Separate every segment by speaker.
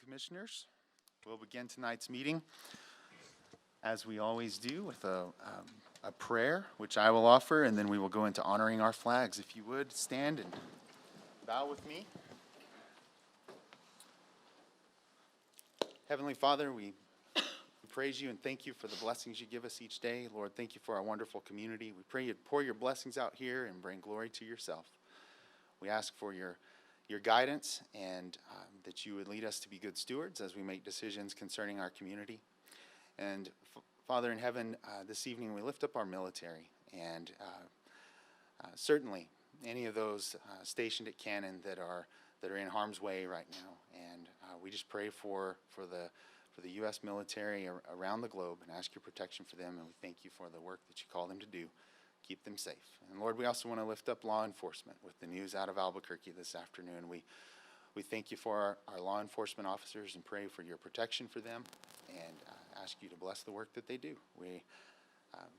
Speaker 1: Commissioners. We'll begin tonight's meeting, as we always do, with a prayer, which I will offer, and then we will go into honoring our flags. If you would, stand and bow with me. Heavenly Father, we praise you and thank you for the blessings you give us each day. Lord, thank you for our wonderful community. We pray you'd pour your blessings out here and bring glory to yourself. We ask for your guidance and that you would lead us to be good stewards as we make decisions concerning our community. And Father in heaven, this evening we lift up our military and certainly any of those stationed at Cannon that are in harm's way right now. And we just pray for the U.S. military around the globe and ask your protection for them. And we thank you for the work that you call them to do. Keep them safe. And Lord, we also want to lift up law enforcement with the news out of Albuquerque this afternoon. We thank you for our law enforcement officers and pray for your protection for them and ask you to bless the work that they do. We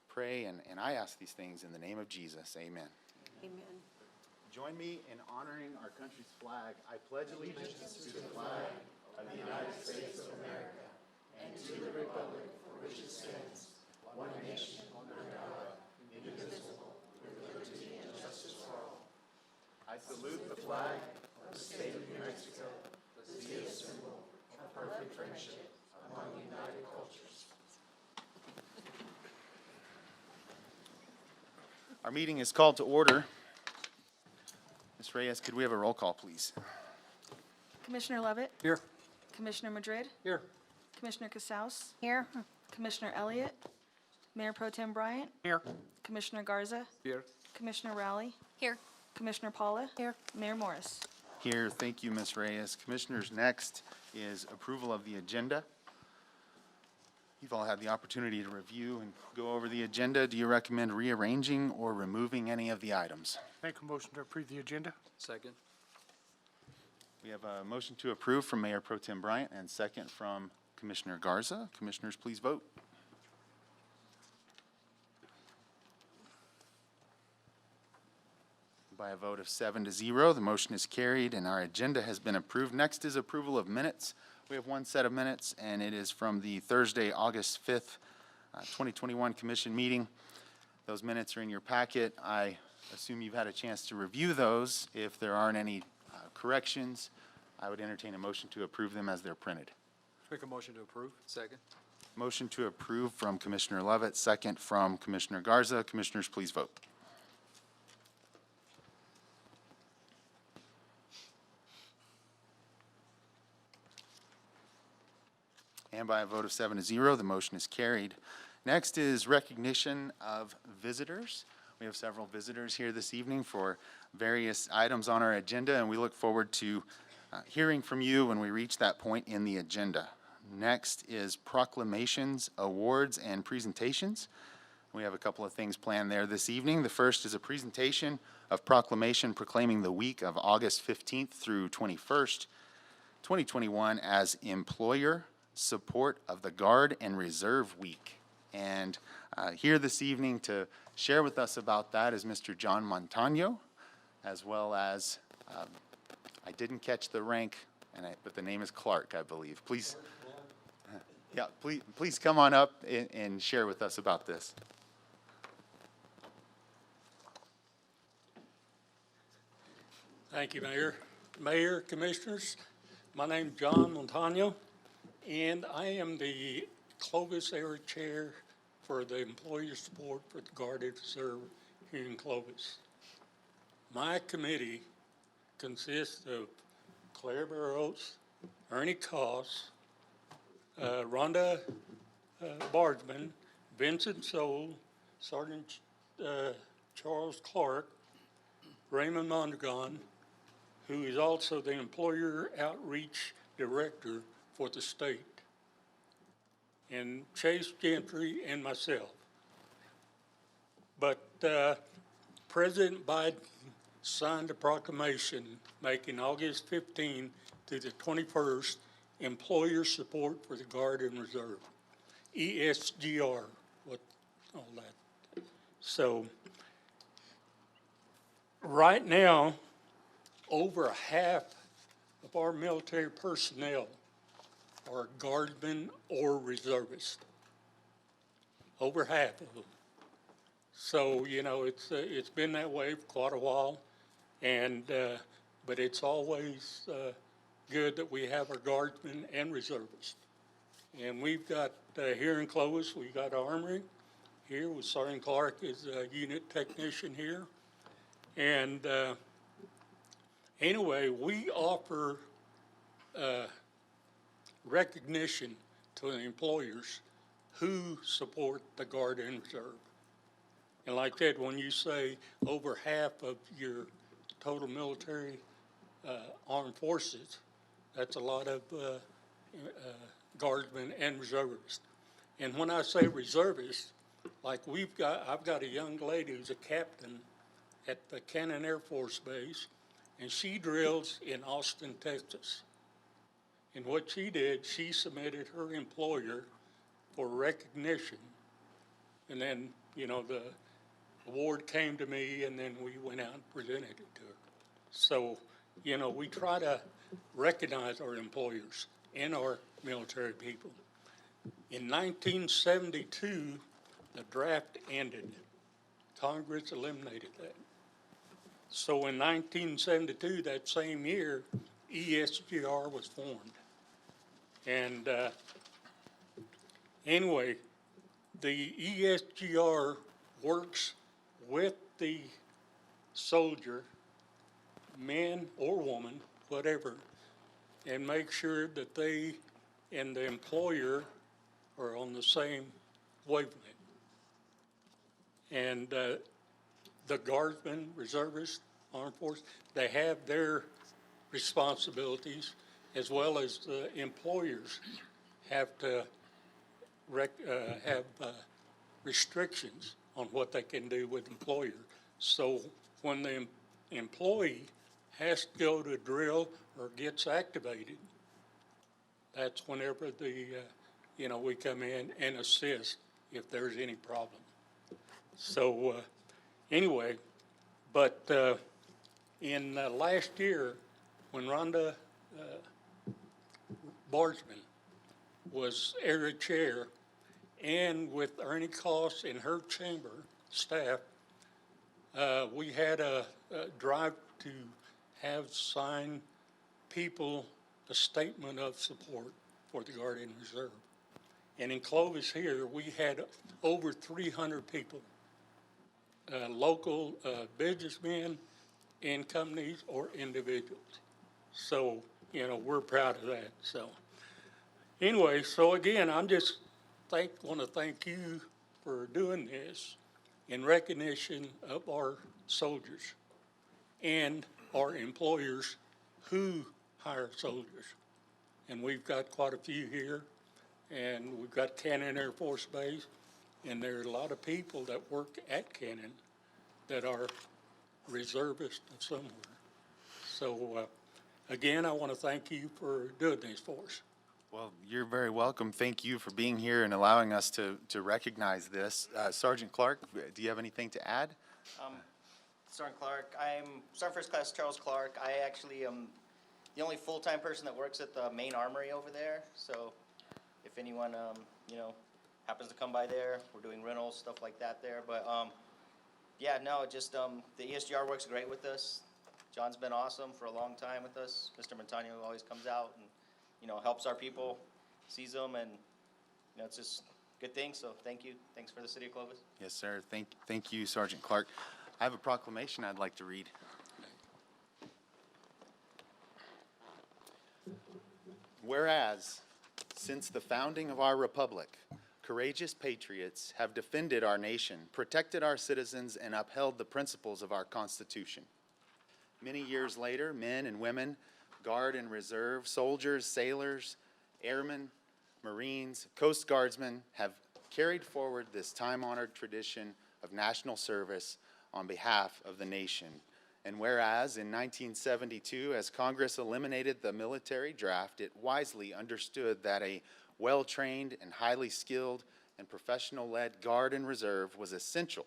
Speaker 1: pray and I ask these things in the name of Jesus. Amen.
Speaker 2: Amen.
Speaker 1: Join me in honoring our country's flag. I pledge allegiance to the flag of the United States of America and to the republic for which it stands, one nation under God, indivisible, with liberty and justice for all. I salute the flag of the state of New Mexico, the state symbol of perfect friendship among united cultures. Our meeting is called to order. Ms. Reyes, could we have a roll call, please?
Speaker 3: Commissioner Levitt?
Speaker 4: Here.
Speaker 3: Commissioner Madrid?
Speaker 4: Here.
Speaker 3: Commissioner Casals?
Speaker 2: Here.
Speaker 3: Commissioner Elliott? Mayor Pro Tem Bryant?
Speaker 4: Here.
Speaker 3: Commissioner Garza?
Speaker 4: Here.
Speaker 3: Commissioner Rowley?
Speaker 2: Here.
Speaker 3: Commissioner Paula?
Speaker 2: Here.
Speaker 3: Mayor Morris?
Speaker 1: Here, thank you, Ms. Reyes. Commissioners, next is approval of the agenda. You've all had the opportunity to review and go over the agenda. Do you recommend rearranging or removing any of the items?
Speaker 4: Make a motion to approve the agenda.
Speaker 5: Second.
Speaker 1: We have a motion to approve from Mayor Pro Tem Bryant and second from Commissioner Garza. Commissioners, please vote. By a vote of 7-0, the motion is carried and our agenda has been approved. Next is approval of minutes. We have one set of minutes and it is from the Thursday, August 5th, 2021 commission meeting. Those minutes are in your packet. I assume you've had a chance to review those. If there aren't any corrections, I would entertain a motion to approve them as they're printed.
Speaker 5: Make a motion to approve. Second.
Speaker 1: Motion to approve from Commissioner Levitt, second from Commissioner Garza. Commissioners, please vote. And by a vote of 7-0, the motion is carried. Next is recognition of visitors. We have several visitors here this evening for various items on our agenda, and we look forward to hearing from you when we reach that point in the agenda. Next is proclamations, awards, and presentations. We have a couple of things planned there this evening. The first is a presentation of proclamation proclaiming the week of August 15th through 21st, 2021 as Employer Support of the Guard and Reserve Week. And here this evening to share with us about that is Mr. John Montano, as well as, I didn't catch the rank, but the name is Clark, I believe. Please, yeah, please come on up and share with us about this.
Speaker 6: Thank you, Mayor. Mayor, Commissioners, my name is John Montano, and I am the Clovis Area Chair for the Employer Support for the Guard and Reserve here in Clovis. My committee consists of Claire Burrows, Ernie Koss, Rhonda Bargeman, Vincent Soule, Sergeant Charles Clark, Raymond Mondragon, who is also the Employer Outreach Director for the state, and Chase Gentry and myself. But President Biden signed a proclamation making August 15 to the 21st Employer Support for the Guard and Reserve, ESGR, what all that. So right now, over half of our military personnel are guardsmen or reservists. Over half of them. So, you know, it's been that way for quite a while, and, but it's always, good that we have our guardsmen and reservists. And we've got, here in Clovis, we got Armory here with Sergeant Clark is a unit technician here. And, anyway, we offer, recognition to the employers who support the Guard and Reserve. And like that, when you say over half of your total military armed forces, that's a lot of guardsmen and reservists. And when I say reservists, like I've got a young lady who's a captain at the Cannon Air Force Base, and she drills in Austin, Texas. And what she did, she submitted her employer for recognition. And then, you know, the award came to me, and then we went out and presented it to her. So, you know, we try to recognize our employers and our military people. In 1972, the draft ended. Congress eliminated that. So in 1972, that same year, ESGR was formed. And anyway, the ESGR works with the soldier, man or woman, whatever, and make sure that they and the employer are on the same wavelength. And the guardsmen, reservists, armed force, they have their responsibilities, as well as the employers have to have restrictions on what they can do with employer. So when the employee has to go to drill or gets activated, that's whenever the, you know, we come in and assist if there's any problem. So anyway, but in last year, when Rhonda Bargeman was area chair, and with Ernie Koss and her chamber staff, we had a drive to have sign people a statement of support for the Guard and Reserve. And in Clovis here, we had over 300 people, local businessmen and companies or individuals. So, you know, we're proud of that. So anyway, so again, I'm just want to thank you for doing this in recognition of our soldiers and our employers who hire soldiers. And we've got quite a few here, and we've got Cannon Air Force Base, and there are a lot of people that work at Cannon that are reservists of somewhere. So again, I want to thank you for doing this for us.
Speaker 1: Well, you're very welcome. Thank you for being here and allowing us to recognize this. Sergeant Clark, do you have anything to add?
Speaker 2: Sergeant Clark, I'm Sergeant First Class Charles Clark. I actually am the only full-time person that works at the main armory over there. So if anyone, you know, happens to come by there, we're doing rentals, stuff like that there. But yeah, no, just the ESGR works great with us. John's been awesome for a long time with us. Mr. Montano always comes out and, you know, helps our people, sees them, and, you know, it's just good things. So thank you. Thanks for the city of Clovis.
Speaker 1: Yes, sir. Thank you, Sergeant Clark. I have a proclamation I'd like to read. Whereas, since the founding of our republic, courageous patriots have defended our nation, protected our citizens, and upheld the principles of our Constitution. Many years later, men and women, Guard and Reserve, soldiers, sailors, airmen, Marines, Coast Guardsmen have carried forward this time-honored tradition of national service on behalf of the nation. And whereas in 1972, as Congress eliminated the military draft, it wisely understood that a well-trained and highly skilled and professional-led Guard and Reserve was essential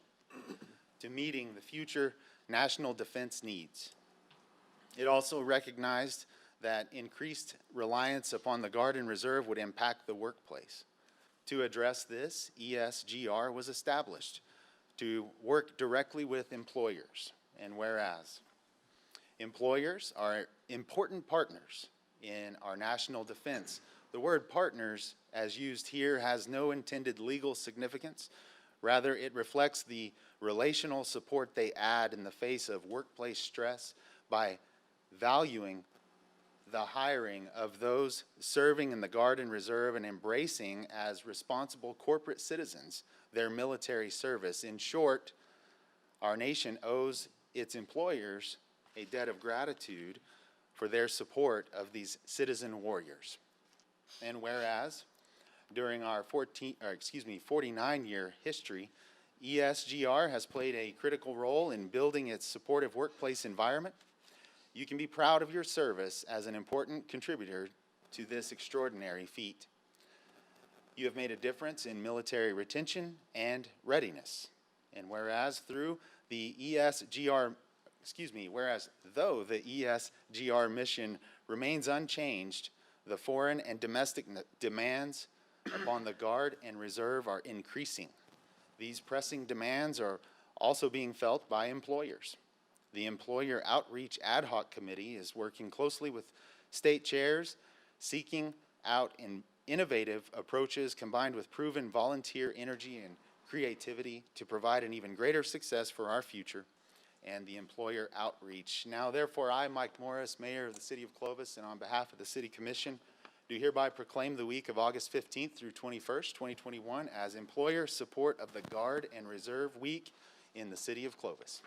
Speaker 1: to meeting the future national defense needs. It also recognized that increased reliance upon the Guard and Reserve would impact the workplace. To address this, ESGR was established to work directly with employers. And whereas employers are important partners in our national defense, the word partners, as used here, has no intended legal significance. Rather, it reflects the relational support they add in the face of workplace stress by valuing the hiring of those serving in the Guard and Reserve and embracing as responsible corporate citizens their military service. In short, our nation owes its employers a debt of gratitude for their support of these citizen warriors. And whereas during our 49-year history, ESGR has played a critical role in building its supportive workplace environment, you can be proud of your service as an important contributor to this extraordinary feat. You have made a difference in military retention and readiness. And whereas though the ESGR mission remains unchanged, the foreign and domestic demands upon the Guard and Reserve are increasing. These pressing demands are also being felt by employers. The Employer Outreach Ad Hoc Committee is working closely with state chairs, seeking out innovative approaches combined with proven volunteer energy and creativity to provide an even greater success for our future and the employer outreach. Now, therefore, I, Mike Morris, Mayor of the City of Clovis, and on behalf of the City Commission, do hereby proclaim the week of August 15th through 21st, 2021 as Employer Support of the Guard and Reserve Week in the City of Clovis.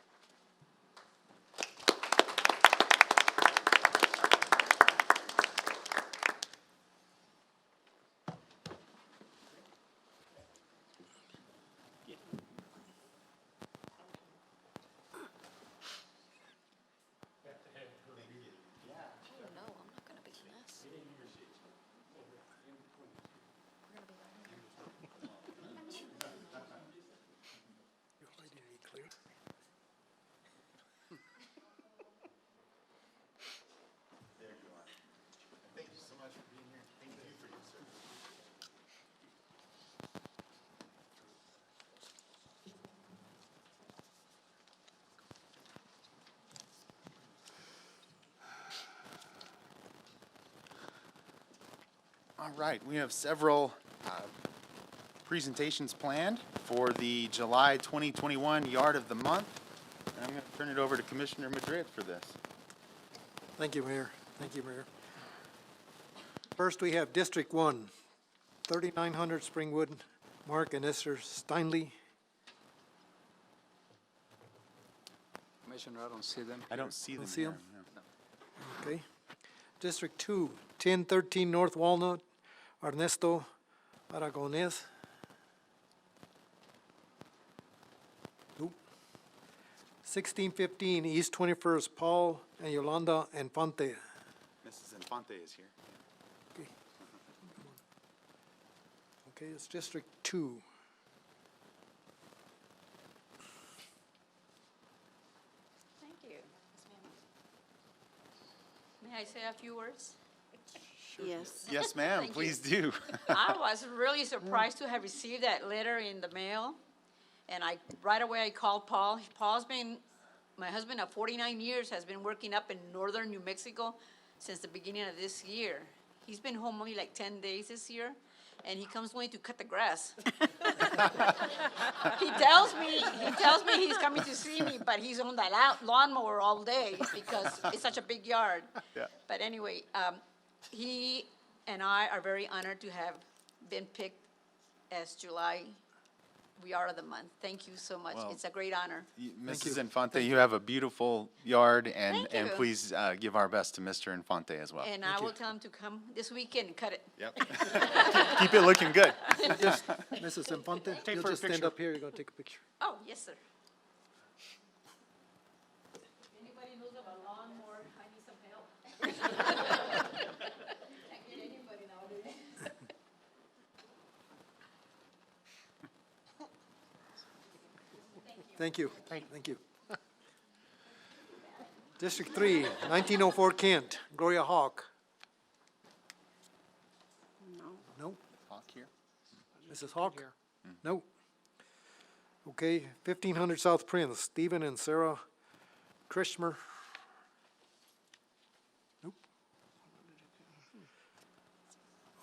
Speaker 1: All right, we have several presentations planned for the July 2021 Yard of the Month. And I'm going to turn it over to Commissioner Madrid for this.
Speaker 7: Thank you, Mayor. Thank you, Mayor. First, we have District 1, 3900 Springwood, Mark and Esther Steinley.
Speaker 5: Commissioner, I don't see them.
Speaker 1: I don't see them
Speaker 7: see
Speaker 1: here.
Speaker 7: them?
Speaker 1: No.
Speaker 7: Okay. District 2, 1013 North Walnut, Ernesto Aragonés. Nope. 1615 East 21st, Paul and Yolanda Infante.
Speaker 1: Mrs. Infante is here.
Speaker 7: Okay. Okay, it's District 2.
Speaker 8: Thank you. May I say a few words?
Speaker 9: Yes.
Speaker 1: Yes, ma'am,
Speaker 8: Thank you.
Speaker 1: please do.
Speaker 8: I was really surprised to have received that letter in the mail. And right away I called Paul. My husband of 49 years has been working up in northern New Mexico since the beginning of this year. He's been home only like 10 days this year, and he comes only to cut the grass. He tells me he's coming to see me, but he's on that lawnmower all day because it's such a big yard.
Speaker 1: Yeah.
Speaker 8: But anyway, he and I are very honored to have been picked as July Yard of the Month. Thank you so much.
Speaker 1: Well,
Speaker 8: It's a great honor.
Speaker 1: Mrs. Infante, you have a beautiful yard, and
Speaker 8: Thank you.
Speaker 1: please give our best to Mr. Infante as well.
Speaker 8: And I will tell him to come this weekend and cut it.
Speaker 1: Yep. Keep it looking good.
Speaker 7: Mrs. Infante,
Speaker 4: Take
Speaker 7: you'll
Speaker 4: for a
Speaker 7: just stand
Speaker 4: picture.
Speaker 7: up here, you're gonna take a picture.
Speaker 8: Oh, yes, sir. Anybody knows of a lawnmower, I need some help. Can't get anybody nowadays.
Speaker 7: Thank you. Thank you. District 3, 1904 Kent, Gloria Hawk.
Speaker 9: No.
Speaker 7: Nope.
Speaker 1: Hawk here?
Speaker 7: Mrs. Hawk? Nope. Okay, 1500 South Prince, Stephen and Sarah Krishmer. Nope.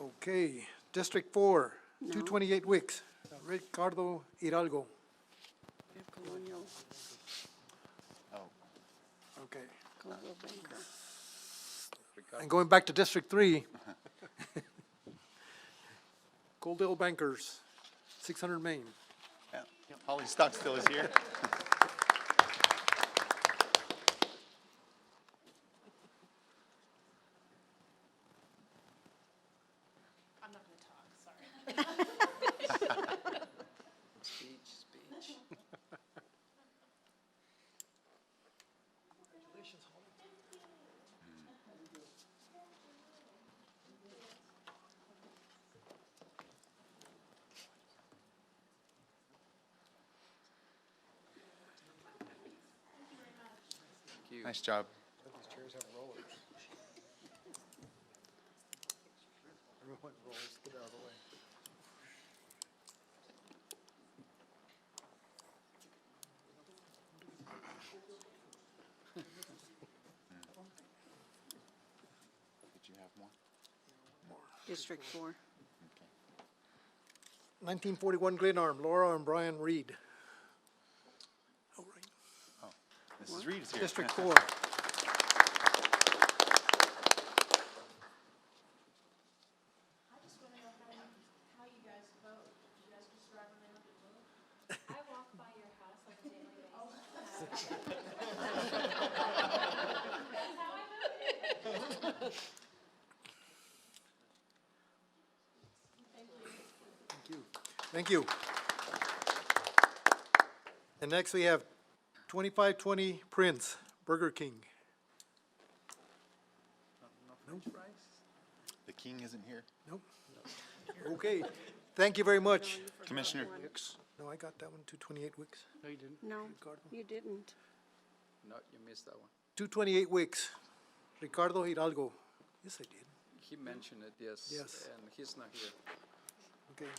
Speaker 7: Okay, District 4, 228 Wicks, Ricardo Hidalgo.
Speaker 9: Colonial,
Speaker 1: Oh,
Speaker 7: Okay.
Speaker 9: Colonial Banker.
Speaker 7: And going back to District 3, Coaldale Bankers, 600 Main.
Speaker 1: yeah. Holly Stockstill is here. Nice job.
Speaker 5: These chairs have rollers. Everyone rolls, get out of the way.
Speaker 1: Did you have more?
Speaker 9: District 4.
Speaker 7: 1941 Glenarm, Laura and Brian Reed. Oh, right.
Speaker 1: Oh, Mrs. Reed is here.
Speaker 7: District 4.
Speaker 10: I just want to know how you guys vote. You guys just drive around and vote? I walk by your house on a daily basis. That's how I vote.
Speaker 7: Thank you. And next we have 2520 Prince, Burger King.
Speaker 1: The king isn't here.
Speaker 7: Nope. Okay, thank you very much.
Speaker 1: Commissioner,
Speaker 7: No, I got that one, 228 Wicks.
Speaker 4: No, you didn't.
Speaker 9: No,
Speaker 7: Ricardo.
Speaker 9: you didn't.
Speaker 5: No, you missed that one.
Speaker 7: 228 Wicks, Ricardo Hidalgo. Yes, I did.
Speaker 5: He mentioned it, yes.
Speaker 7: Yes.
Speaker 5: And he's not here.
Speaker 7: Okay.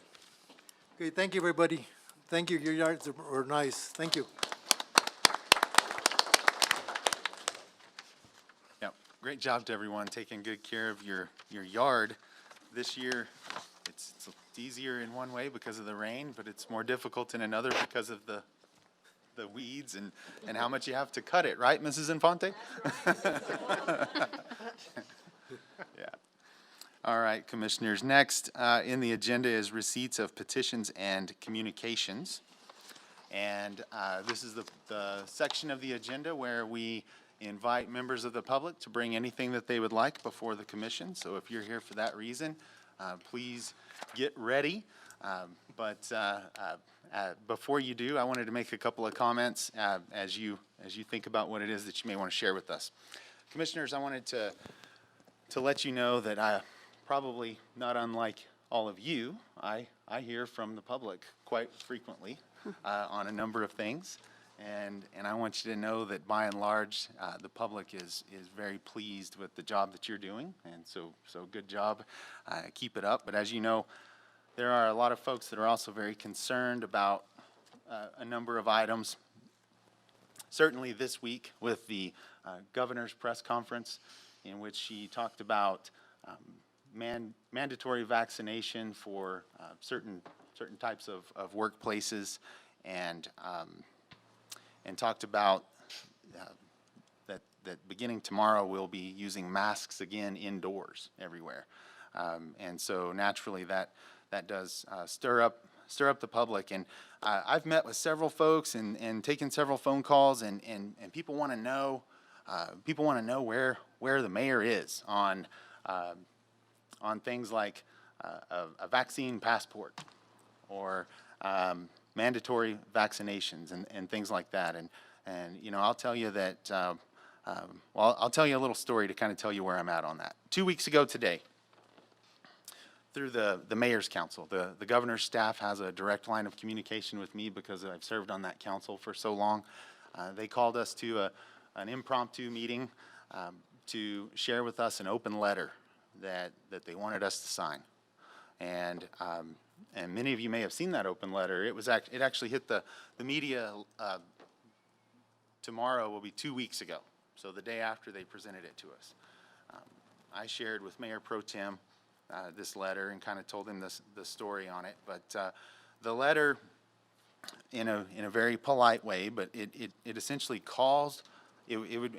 Speaker 7: Okay, thank you, everybody. Thank you, your yards are nice. Thank you.
Speaker 1: yeah, great job to everyone taking good care of your yard. This year, it's easier in one way because of the rain, but it's more difficult in another because of the weeds and how much you have to cut it, right, Mrs. Infante? Yeah. All right, Commissioners. Next in the agenda is receipts of petitions and communications. And this is the section of the agenda where we invite members of the public to bring anything that they would like before the commission. So if you're here for that reason, please get ready. But before you do, I wanted to make a couple of comments as you think about what it is that you may want to share with us. Commissioners, I wanted to let you know that I probably not unlike all of you, I hear from the public quite frequently on a number of things. And I want you to know that by and large, the public is very pleased with the job that you're doing. And so good job. Keep it up. But as you know, there are a lot of folks that are also very concerned about a number of items. Certainly this week with the governor's press conference in which she talked about mandatory vaccination for certain types of workplaces and talked about that beginning tomorrow we'll be using masks again indoors everywhere. And so naturally that does stir up the public. And I've met with several folks and taken several phone calls and people want to know where the mayor is on things like a vaccine passport or mandatory vaccinations and things like that. And you know, I'll tell you that, I'll tell you a little story to kind of tell you where I'm at on that. 2 weeks ago today, through the mayor's council, the governor's staff has a direct line of communication with me because I've served on that council for so long. They called us to an impromptu meeting to share with us an open letter that they wanted us to sign. And many of you may have seen that open letter. It actually hit the media. Tomorrow will be 2 weeks ago, so the day after they presented it to us. I shared with Mayor Pro Tem this letter and kind of told him the story on it. But the letter, in a very polite way, but it essentially calls,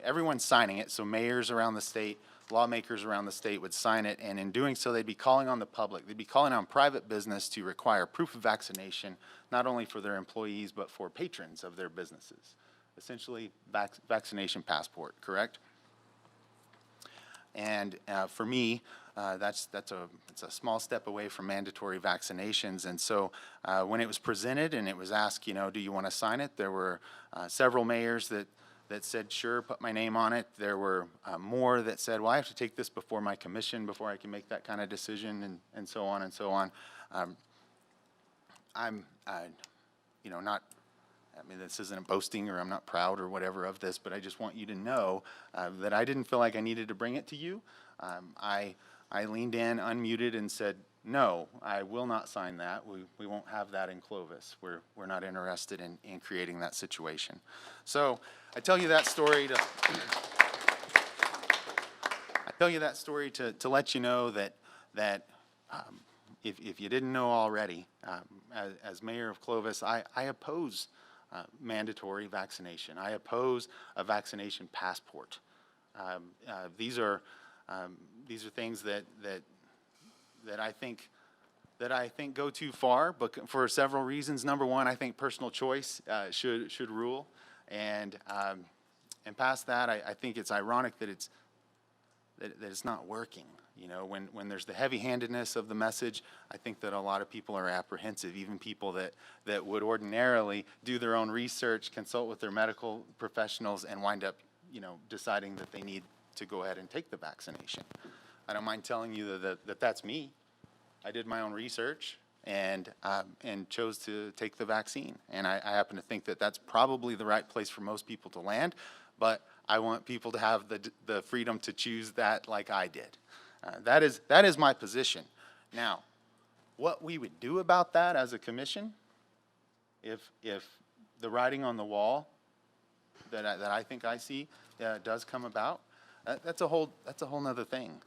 Speaker 1: everyone's signing it, so mayors around the state, lawmakers around the state would sign it, and in doing so, they'd be calling on the public. They'd be calling on private business to require proof of vaccination, not only for their employees, but for patrons of their businesses. Essentially, vaccination passport, correct? And for me, it's a small step away from mandatory vaccinations. And so when it was presented and it was asked, do you want to sign it? There were several mayors that said, sure, put my name on it. There were more that said, well, I have to take this before my commission before I can make that kind of decision, and so on and so on. I'm not, this isn't boasting, or I'm not proud or whatever of this, but I just want you to know that I didn't feel like I needed to bring it to you. I leaned in, unmuted, and said, no, I will not sign that. We won't have that in Clovis. We're not interested in creating that situation. So I tell you that story to let you know that if you didn't know already, as mayor of Clovis, I oppose mandatory vaccination. I oppose a vaccination passport. These are things that I think go too far, but for several reasons. Number one, I think personal choice should rule, and past that, I think it's ironic that it's not working. When there's the heavy-handedness of the message, I think that a lot of people are apprehensive, even people that would ordinarily do their own research, consult with their medical professionals, and wind up, deciding that they need to go ahead and take the vaccination. I don't mind telling you that that's me. I did my own research and chose to take the vaccine. And I happen to think that that's probably the right place for most people to land, but I want people to have the freedom to choose that like I did. That is my position. Now, what we would do about that as a commission, if the writing on the wall that I think I see does come about, that's a whole nother thing.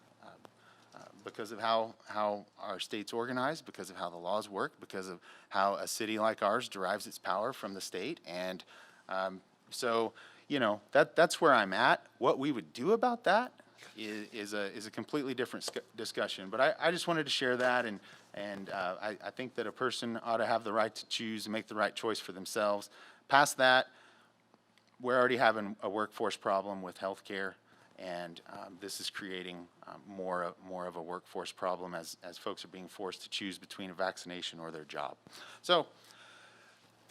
Speaker 1: Because of how our state's organized, because of how the laws work, because of how a city like ours derives its power from the state. And so, that's where I'm at. What we would do about that is a completely different discussion. But I just wanted to share that, and I think that a person ought to have the right to choose and make the right choice for themselves. Past that, we're already having a workforce problem with healthcare. And this is creating more of a workforce problem as folks are being forced to choose between a vaccination or their job. So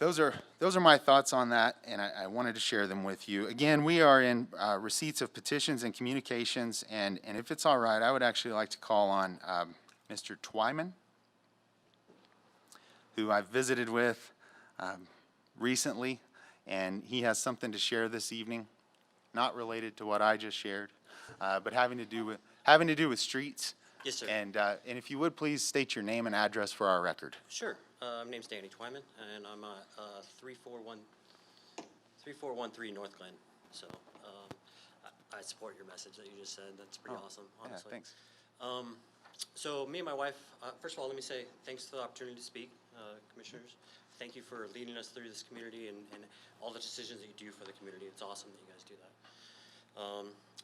Speaker 1: those are my thoughts on that, and I wanted to share them with you. Again, we are in receipts of petitions and communications, and if it's all right, I would actually like to call on Mr. Wyman, who I've visited with recently, and he has something to share this evening. Not related to what I just shared, but having to do with streets.
Speaker 11: Yes, sir.
Speaker 1: And if you would please state your name and address for our record.
Speaker 11: Sure. My name's Danny Twyman, and I'm at 3413 North Glen. So I support your message that you just said. That's pretty awesome, honestly.
Speaker 1: Yeah, thanks.
Speaker 11: So me and my wife, first of all, let me say thanks for the opportunity to speak, commissioners. Thank you for leading us through this community and all the decisions that you do for the community. It's awesome that you guys do that.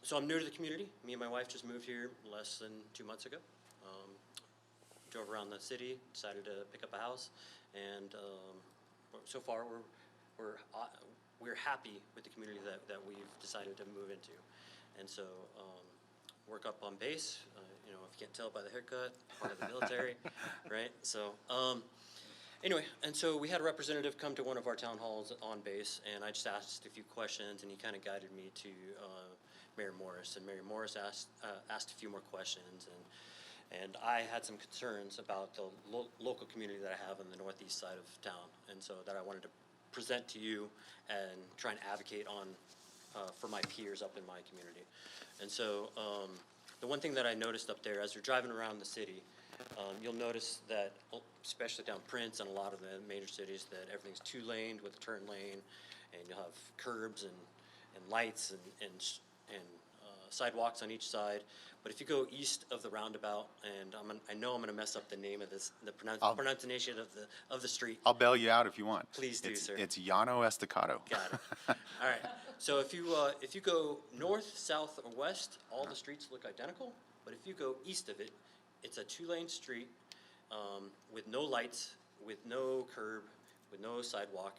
Speaker 11: So I'm new to the community. Me and my wife just moved here less than 2 months ago. Drove around the city, decided to pick up a house, and so far we're happy with the community that we've decided to move into. And so work up on base. If you can't tell by the haircut, part of the military, right? So. Anyway, and so we had a representative come to one of our town halls on base, and I just asked a few questions, and he kind of guided me to Mayor Morris, and Mayor Morris asked a few more questions, and I had some concerns about the local community that I have on the northeast side of town, and so that I wanted to present to you and try and advocate on for my peers up in my community. And so the one thing that I noticed up there, as you're driving around the city, you'll notice that, especially down Prince and a lot of the major cities, that everything's two-laned with a turn lane, and you'll have curbs and lights and sidewalks on each side. But if you go east of the roundabout, and I know I'm going to mess up the name of this, the pronunciation of the street.
Speaker 1: I'll bail you out if you want.
Speaker 11: Please do, sir.
Speaker 1: It's Llano Estacado.
Speaker 11: Got it. All right. So if you go north, south, or west, all the streets look identical. But if you go east of it, it's a two-lane street with no lights, with no curb, with no sidewalk.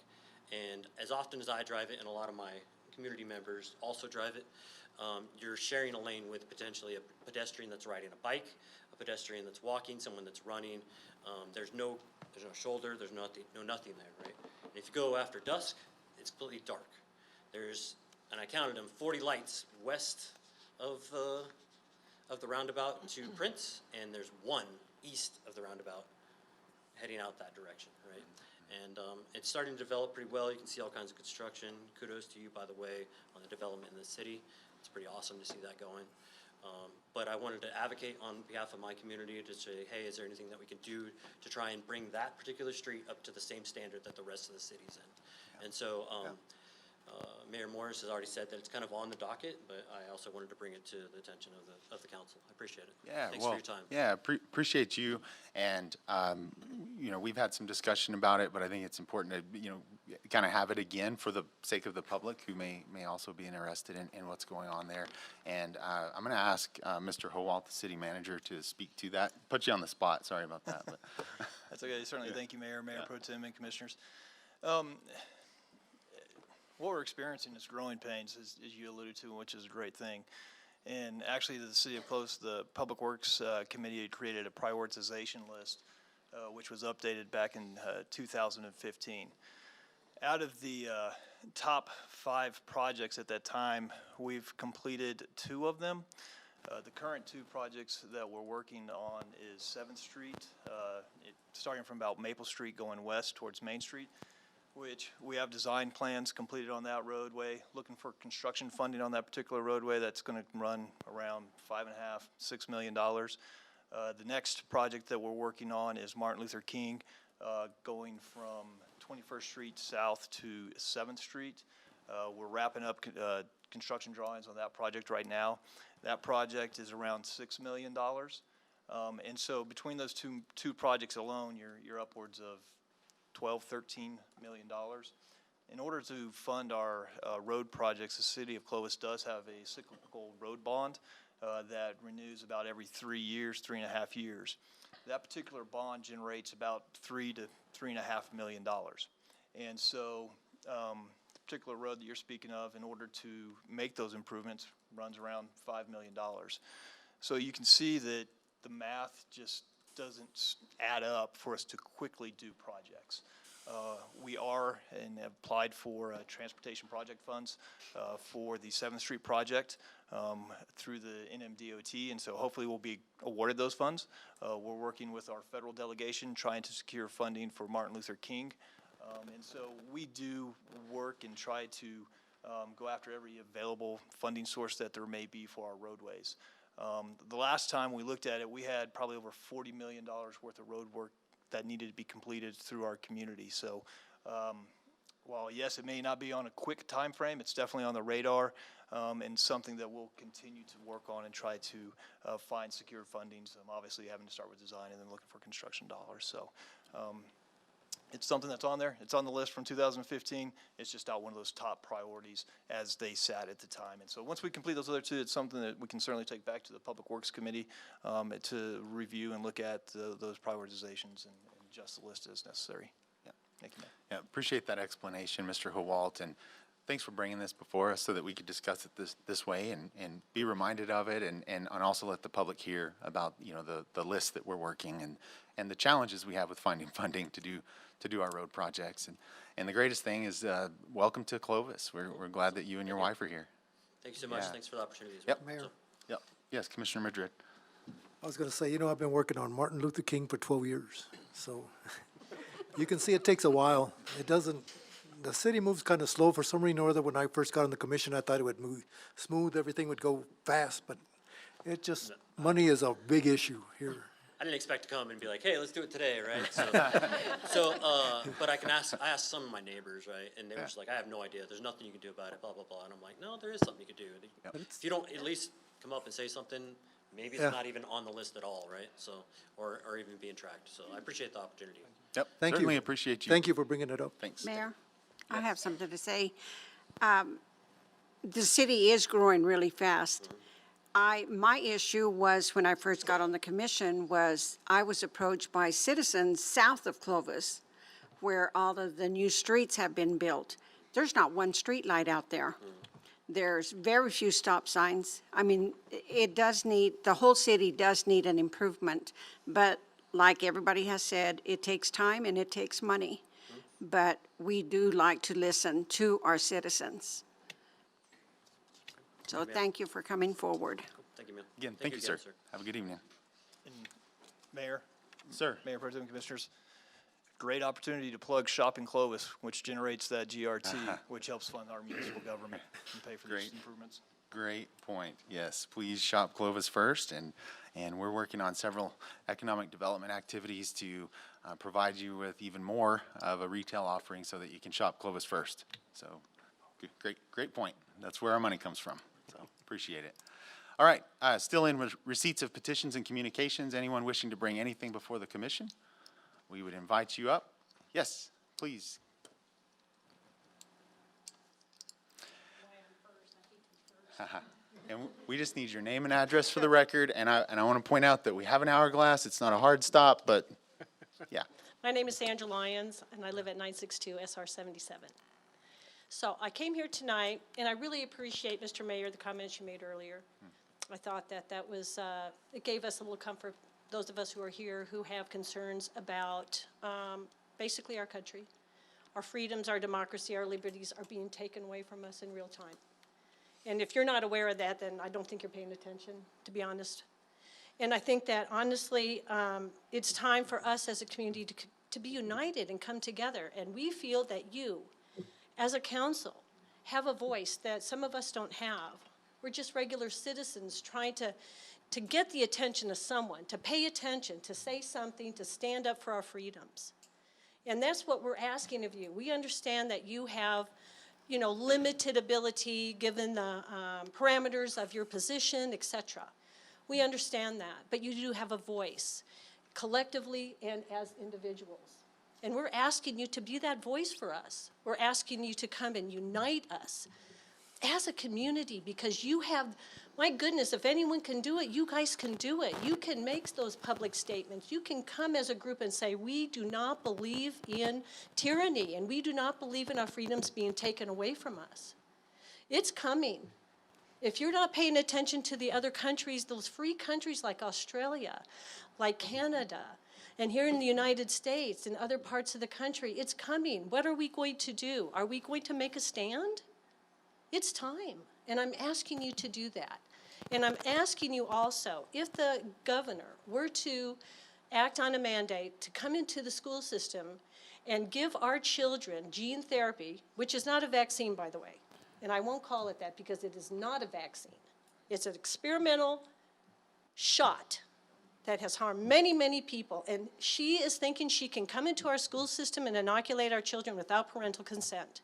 Speaker 11: And as often as I drive it, and a lot of my community members also drive it, you're sharing a lane with potentially a pedestrian that's riding a bike, a pedestrian that's walking, someone that's running. There's no shoulder, there's nothing there, right? And if you go after dusk, it's completely dark. There's, and I counted them, 40 lights west of the roundabout to Prince, and there's one east of the roundabout heading out that direction, right? And it's starting to develop pretty well. You can see all kinds of construction. Kudos to you, by the way, on the development in the city. It's pretty awesome to see that going. But I wanted to advocate on behalf of my community to say, hey, is there anything that we can do to try and bring that particular street up to the same standard that the rest of the city's in? And so Mayor Morris has already said that it's kind of on the docket, but I also wanted to bring it to the attention of the council. I appreciate it.
Speaker 1: Yeah,
Speaker 11: Thanks
Speaker 1: well,
Speaker 11: for your time.
Speaker 1: Yeah, appreciate you. And, we've had some discussion about it, but I think it's important to, kind of have it again for the sake of the public who may also be interested in what's going on there. And I'm going to ask Mr. Howalt, the city manager, to speak to that. Put you on the spot. Sorry about that. But
Speaker 12: That's okay. Certainly. Thank you, Mayor Pro Tem, and Commissioners. What we're experiencing is growing pains, as you alluded to, which is a great thing. And actually, the City of Close, the Public Works Committee had created a prioritization list, which was updated back in 2015. Out of the top 5 projects at that time, we've completed 2 of them. The current 2 projects that we're working on is 7th Street, starting from about Maple Street going west towards Main Street, which we have design plans completed on that roadway, looking for construction funding on that particular roadway. That's going to run around $5.5–6 million. The next project that we're working on is Martin Luther King, going from 21st Street south to 7th Street. We're wrapping up construction drawings on that project right now. That project is around $6 million. And so between those two projects alone, you're upwards of $12–13 million. In order to fund our road projects, the City of Clovis does have a cyclical road bond that renews about every 3 years, 3.5 years. That particular bond generates about $3 to $3.5 million. And so the particular road that you're speaking of, in order to make those improvements, runs around $5 million. So you can see that the math just doesn't add up for us to quickly do projects. We are and have applied for transportation project funds for the 7th Street project through the NMDOT, and so hopefully we'll be awarded those funds. We're working with our federal delegation trying to secure funding for Martin Luther King, and so we do work and try to go after every available funding source that there may be for our roadways. The last time we looked at it, we had probably over $40 million worth of road work that needed to be completed through our community. So while yes, it may not be on a quick time frame, it's definitely on the radar and something that we'll continue to work on and try to find secure fundings. Obviously having to start with design and then looking for construction dollars. So it's something that's on there. It's on the list from 2015. It's just not one of those top priorities as they sat at the time. And so once we complete those other 2, it's something that we can certainly take back to the Public Works Committee to review and look at those prioritizations and adjust the list as necessary.
Speaker 1: Yeah.
Speaker 12: Thank you, Mayor.
Speaker 1: Yeah, appreciate that explanation, Mr. Howalt, and thanks for bringing this before us so that we could discuss it this way and be reminded of it and also let the public hear about the list that we're working and the challenges we have with finding funding to do our road projects. And the greatest thing is welcome to Clovis. We're glad that you and your wife are here.
Speaker 11: Thank you so much.
Speaker 1: Yeah.
Speaker 11: Thanks for the opportunity as
Speaker 1: Yep.
Speaker 11: well.
Speaker 7: Mayor.
Speaker 11: So-
Speaker 1: Yep. Yes, Commissioner Madrid.
Speaker 7: I was going to say, I've been working on Martin Luther King for 12 years. So you can see it takes a while. It doesn't, the city moves kind of slow for some reason or other. When I first got on the commission, I thought it would move smooth, everything would go fast, but it just, money is a big issue here.
Speaker 11: I didn't expect to come and be like, hey, let's do it today, right? But I asked some of my neighbors, right? And they were just like, I have no idea. There's nothing you can do about it, blah, blah, blah. And I'm like, no, there is something you can do. If you don't at least come up and say something, maybe it's not even on the list at all, right? So, or even being tracked. So I appreciate the opportunity.
Speaker 1: Yep,
Speaker 7: Thank you.
Speaker 1: certainly appreciate you.
Speaker 7: Thank you for bringing it up.
Speaker 1: Thanks.
Speaker 9: Mayor, I have something to say. The city is growing really fast. My issue was, when I first got on the commission, was I was approached by citizens south of Clovis, where all of the new streets have been built. There's not one street light out there. There's very few stop signs. I mean, the whole city does need an improvement, but like everybody has said, it takes time and it takes money. But we do like to listen to our citizens. So thank you for coming forward.
Speaker 11: Thank you, man.
Speaker 1: Again, thank you, sir. Have a good evening.
Speaker 12: Mayor,
Speaker 1: Sir.
Speaker 12: Mayor Pro Tem Commissioners, great opportunity to plug Shop in Clovis, which generates that GRT, which helps fund our municipal government and pay for these
Speaker 1: Great.
Speaker 12: improvements.
Speaker 1: Great point. Yes, please shop Clovis first, and we're working on several economic development activities to provide you with even more of a retail offering so that you can shop Clovis first. So, great point. That's where our money comes from. So, appreciate it. All right, still in receipts of petitions and communications. Anyone wishing to bring anything before the commission? We would invite you up. Yes, please. And we just need your name and address for the record, and I want to point out that we have an hourglass. It's not a hard stop, but yeah.
Speaker 10: My name is Sandra Lyons, and I live at 962 SR 77. So I came here tonight, and I really appreciate, Mr. Mayor, the comments you made earlier. I thought that was, it gave us a little comfort, those of us who are here who have concerns about basically our country. Our freedoms, our democracy, our liberties are being taken away from us in real time. And if you're not aware of that, then I don't think you're paying attention, to be honest. And I think that, honestly, it's time for us as a community to be united and come together. And we feel that you, as a council, have a voice that some of us don't have. We're just regular citizens trying to get the attention of someone, to pay attention, to say something, to stand up for our freedoms. And that's what we're asking of you. We understand that you have, limited ability given the parameters of your position, etc. We understand that, but you do have a voice, collectively and as individuals. And we're asking you to be that voice for us. We're asking you to come and unite us as a community, because you have, my goodness, if anyone can do it, you guys can do it. You can make those public statements. You can come as a group and say, we do not believe in tyranny, and we do not believe in our freedoms being taken away from us. It's coming. If you're not paying attention to the other countries, those free countries like Australia, like Canada, and here in the United States and other parts of the country, it's coming. What are we going to do? Are we going to make a stand? It's time, and I'm asking you to do that. And I'm asking you also, if the governor were to act on a mandate to come into the school system and give our children gene therapy, which is not a vaccine, by the way, and I won't call it that because it is not a vaccine. It's an experimental shot that has harmed many, many people, and she is thinking she can come into our school system and inoculate our children without parental consent.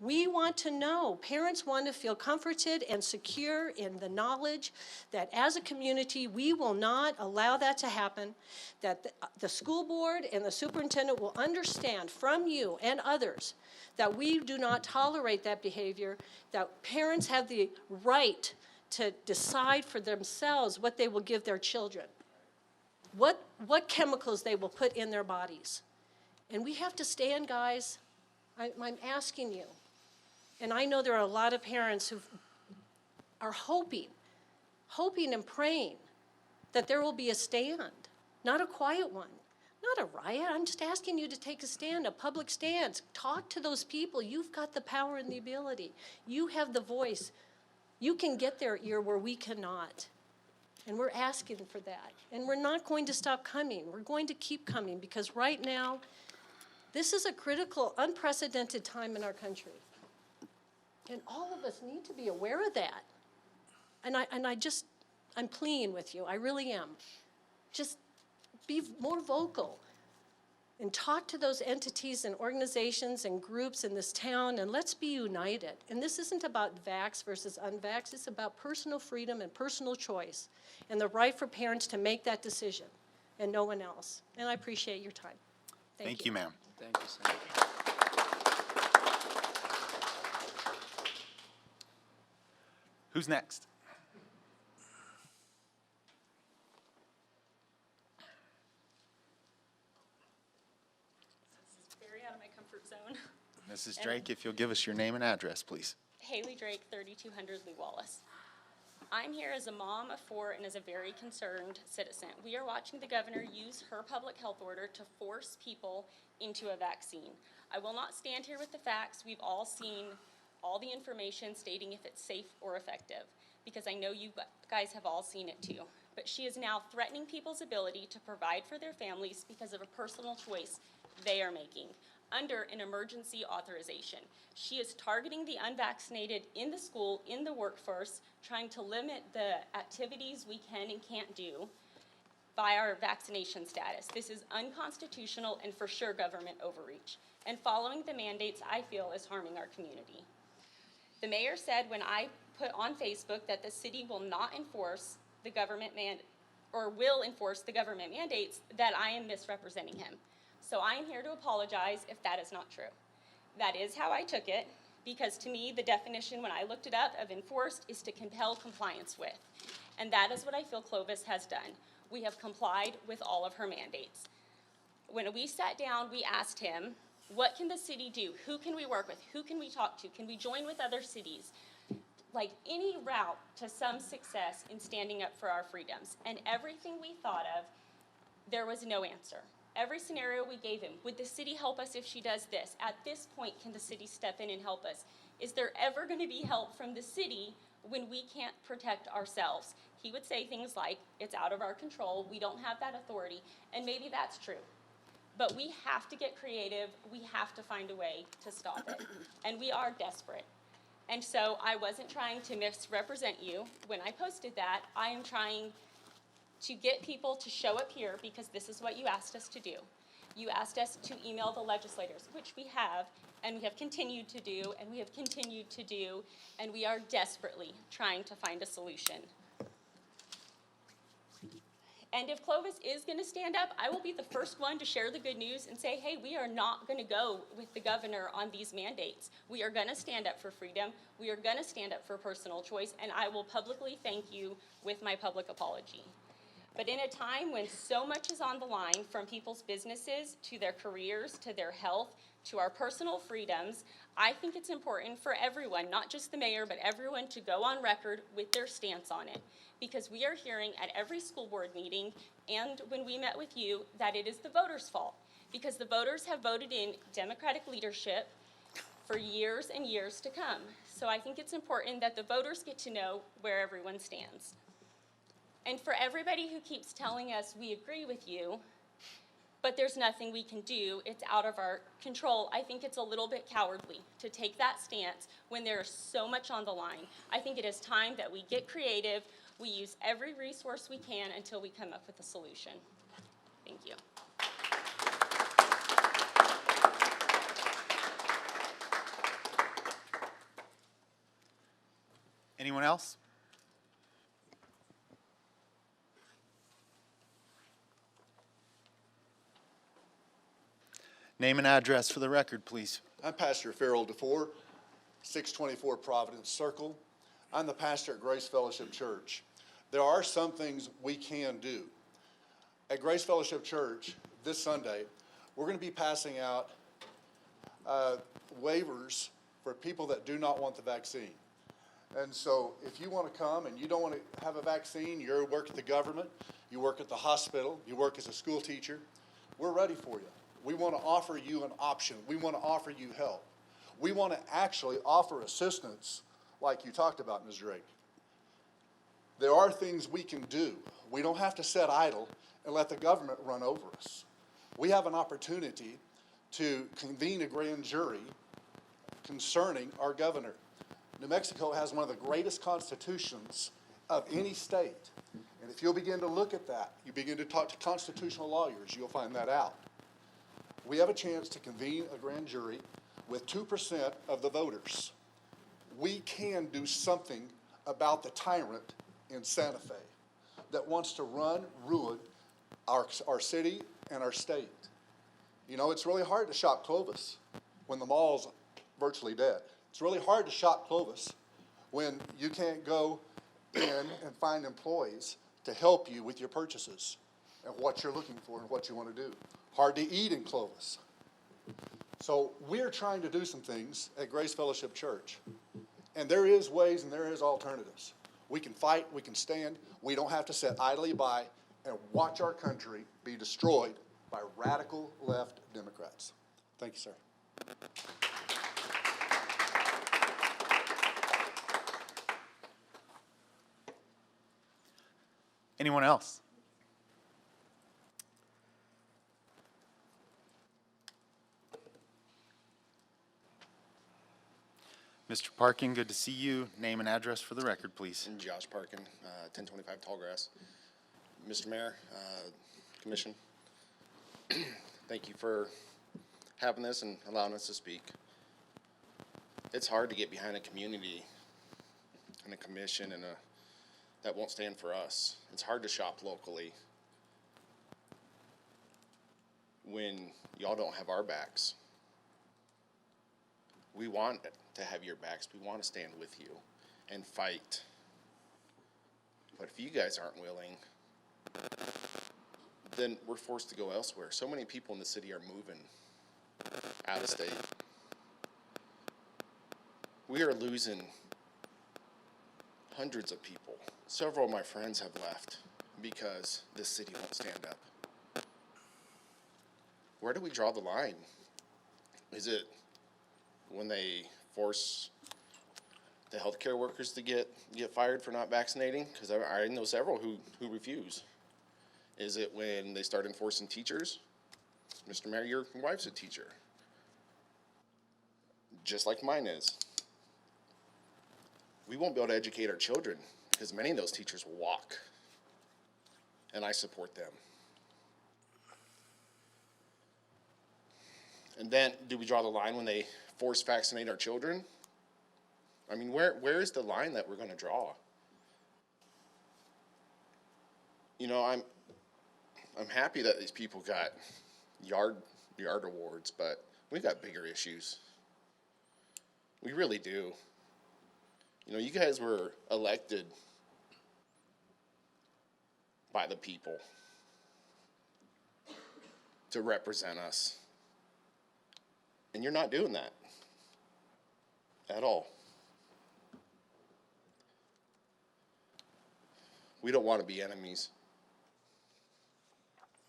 Speaker 10: We want to know, parents want to feel comforted and secure in the knowledge that as a community, we will not allow that to happen, that the school board and the superintendent will understand from you and others that we do not tolerate that behavior, that parents have the right to decide for themselves what they will give their children, what chemicals they will put in their bodies. And we have to stand, guys. I'm asking you. And I know there are a lot of parents who are hoping and praying that there will be a stand, not a quiet one, not a riot. I'm just asking you to take a stand, a public stand. Talk to those people. You've got the power and the ability. You have the voice. You can get their ear where we cannot. And we're asking for that. And we're not going to stop coming. We're going to keep coming, because right now, This is a critical, unprecedented time in our country. And all of us need to be aware of that. And I'm pleading with you, I really am. Just be more vocal and talk to those entities and organizations and groups in this town, and let's be united. And this isn't about vax versus unvax, it's about personal freedom and personal choice and the right for parents to make that decision and no one else. And I appreciate your time.
Speaker 1: Thank you, ma'am.
Speaker 5: Thank you, Senator.
Speaker 1: Who's next?
Speaker 13: This is very out of my comfort zone.
Speaker 1: Mrs. Drake, if you'll give us your name and address, please.
Speaker 13: Haley Drake, 3200 Lee Wallace. I'm here as a mom of 4 and as a very concerned citizen. We are watching the governor use her public health order to force people into a vaccine. I will not stand here with the facts. We've all seen all the information stating if it's safe or effective, because I know you guys have all seen it too. But she is now threatening people's ability to provide for their families because of a personal choice they are making under an emergency authorization. She is targeting the unvaccinated in the school, in the workforce, trying to limit the activities we can and can't do by our vaccination status. This is unconstitutional and for sure government overreach. And following the mandates, I feel, is harming our community. The mayor said when I put on Facebook that the city will not enforce the government will enforce the government mandates, that I am misrepresenting him. So I am here to apologize if that is not true. That is how I took it, because to me, the definition when I looked it up of enforced is to compel compliance with. And that is what I feel Clovis has done. We have complied with all of her mandates. When we sat down, we asked him, what can the city do? Who can we work with? Who can we talk to? Can we join with other cities? Like any route to some success in standing up for our freedoms. And everything we thought of, there was no answer. Every scenario we gave him, would the city help us if she does this? At this point, can the city step in and help us? Is there ever going to be help from the city when we can't protect ourselves? He would say things like, it's out of our control, we don't have that authority, and maybe that's true. But we have to get creative, we have to find a way to stop it, and we are desperate. And so I wasn't trying to misrepresent you when I posted that. I am trying to get people to show up here because this is what you asked us to do. You asked us to email the legislators, which we have, and we have continued to do, and we have continued to do, and we are desperately trying to find a solution. And if Clovis is going to stand up, I will be the first one to share the good news and say, hey, we are not going to go with the governor on these mandates. We are going to stand up for freedom. We are going to stand up for personal choice, and I will publicly thank you with my public apology. But in a time when so much is on the line, from people's businesses to their careers to their health to our personal freedoms, I think it's important for everyone, not just the mayor, but everyone to go on record with their stance on it. Because we are hearing at every school board meeting and when we met with you that it is the voters' fault. Because the voters have voted in Democratic leadership for years and years to come. So I think it's important that the voters get to know where everyone stands. And for everybody who keeps telling us we agree with you, but there's nothing we can do, it's out of our control, I think it's a little bit cowardly to take that stance when there is so much on the line. I think it is time that we get creative, we use every resource we can until we come up with a solution. Thank you.
Speaker 1: Anyone else? Name and address for the record, please.
Speaker 14: I'm Pastor Farrell DeFore, 624 Providence Circle. I'm the pastor at Grace Fellowship Church. There are some things we can do. At Grace Fellowship Church this Sunday, we're going to be passing out waivers for people that do not want the vaccine. And so if you want to come and you don't want to have a vaccine, you work at the government, you work at the hospital, you work as a school teacher, we're ready for you. We want to offer you an option. We want to offer you help. We want to actually offer assistance like you talked about, Ms. Drake. There are things we can do. We don't have to sit idle and let the government run over us. We have an opportunity to convene a grand jury concerning our governor. New Mexico has one of the greatest constitutions of any state. And if you'll begin to look at that, you begin to talk to constitutional lawyers, you'll find that out. We have a chance to convene a grand jury with 2% of the voters. We can do something about the tyrant in Santa Fe that wants to ruin our city and our state. You know, it's really hard to shop Clovis when the mall's virtually dead. It's really hard to shop Clovis when you can't go in and find employees to help you with your purchases and what you're looking for and what you want to do. Hard to eat in Clovis. So we're trying to do some things at Grace Fellowship Church. And there is ways and there is alternatives. We can fight, we can stand. We don't have to sit idly by and watch our country be destroyed by radical left Democrats. Thank you, sir.
Speaker 1: Anyone else? Mr. Parkin, good to see you. Name and address for the record, please.
Speaker 15: I'm Josh Parkin, 1025 Tallgrass. Mr. Mayor, Commission, thank you for having this and allowing us to speak. It's hard to get behind a community and a commission and that won't stand for us. It's hard to shop locally when y'all don't have our backs. We want to have your backs. We want to stand with you and fight. But if you guys aren't willing, then we're forced to go elsewhere. So many people in the city are moving out of state. We are losing hundreds of people. Several of my friends have left because this city won't stand up. Where do we draw the line? Is it when they force the healthcare workers to get fired for not vaccinating? Because I know several who refuse. Is it when they start enforcing teachers? Mr. Mayor, your wife's a teacher, just like mine is. We won't be able to educate our children because many of those teachers will walk, and I support them. And then, do we draw the line when they force vaccinate our children? I mean, where is the line that we're going to draw? You know, I'm happy that these people got yard awards, but we got bigger issues. We really do. You know, you guys were elected by the people to represent us. And you're not doing that at all. We don't want to be enemies.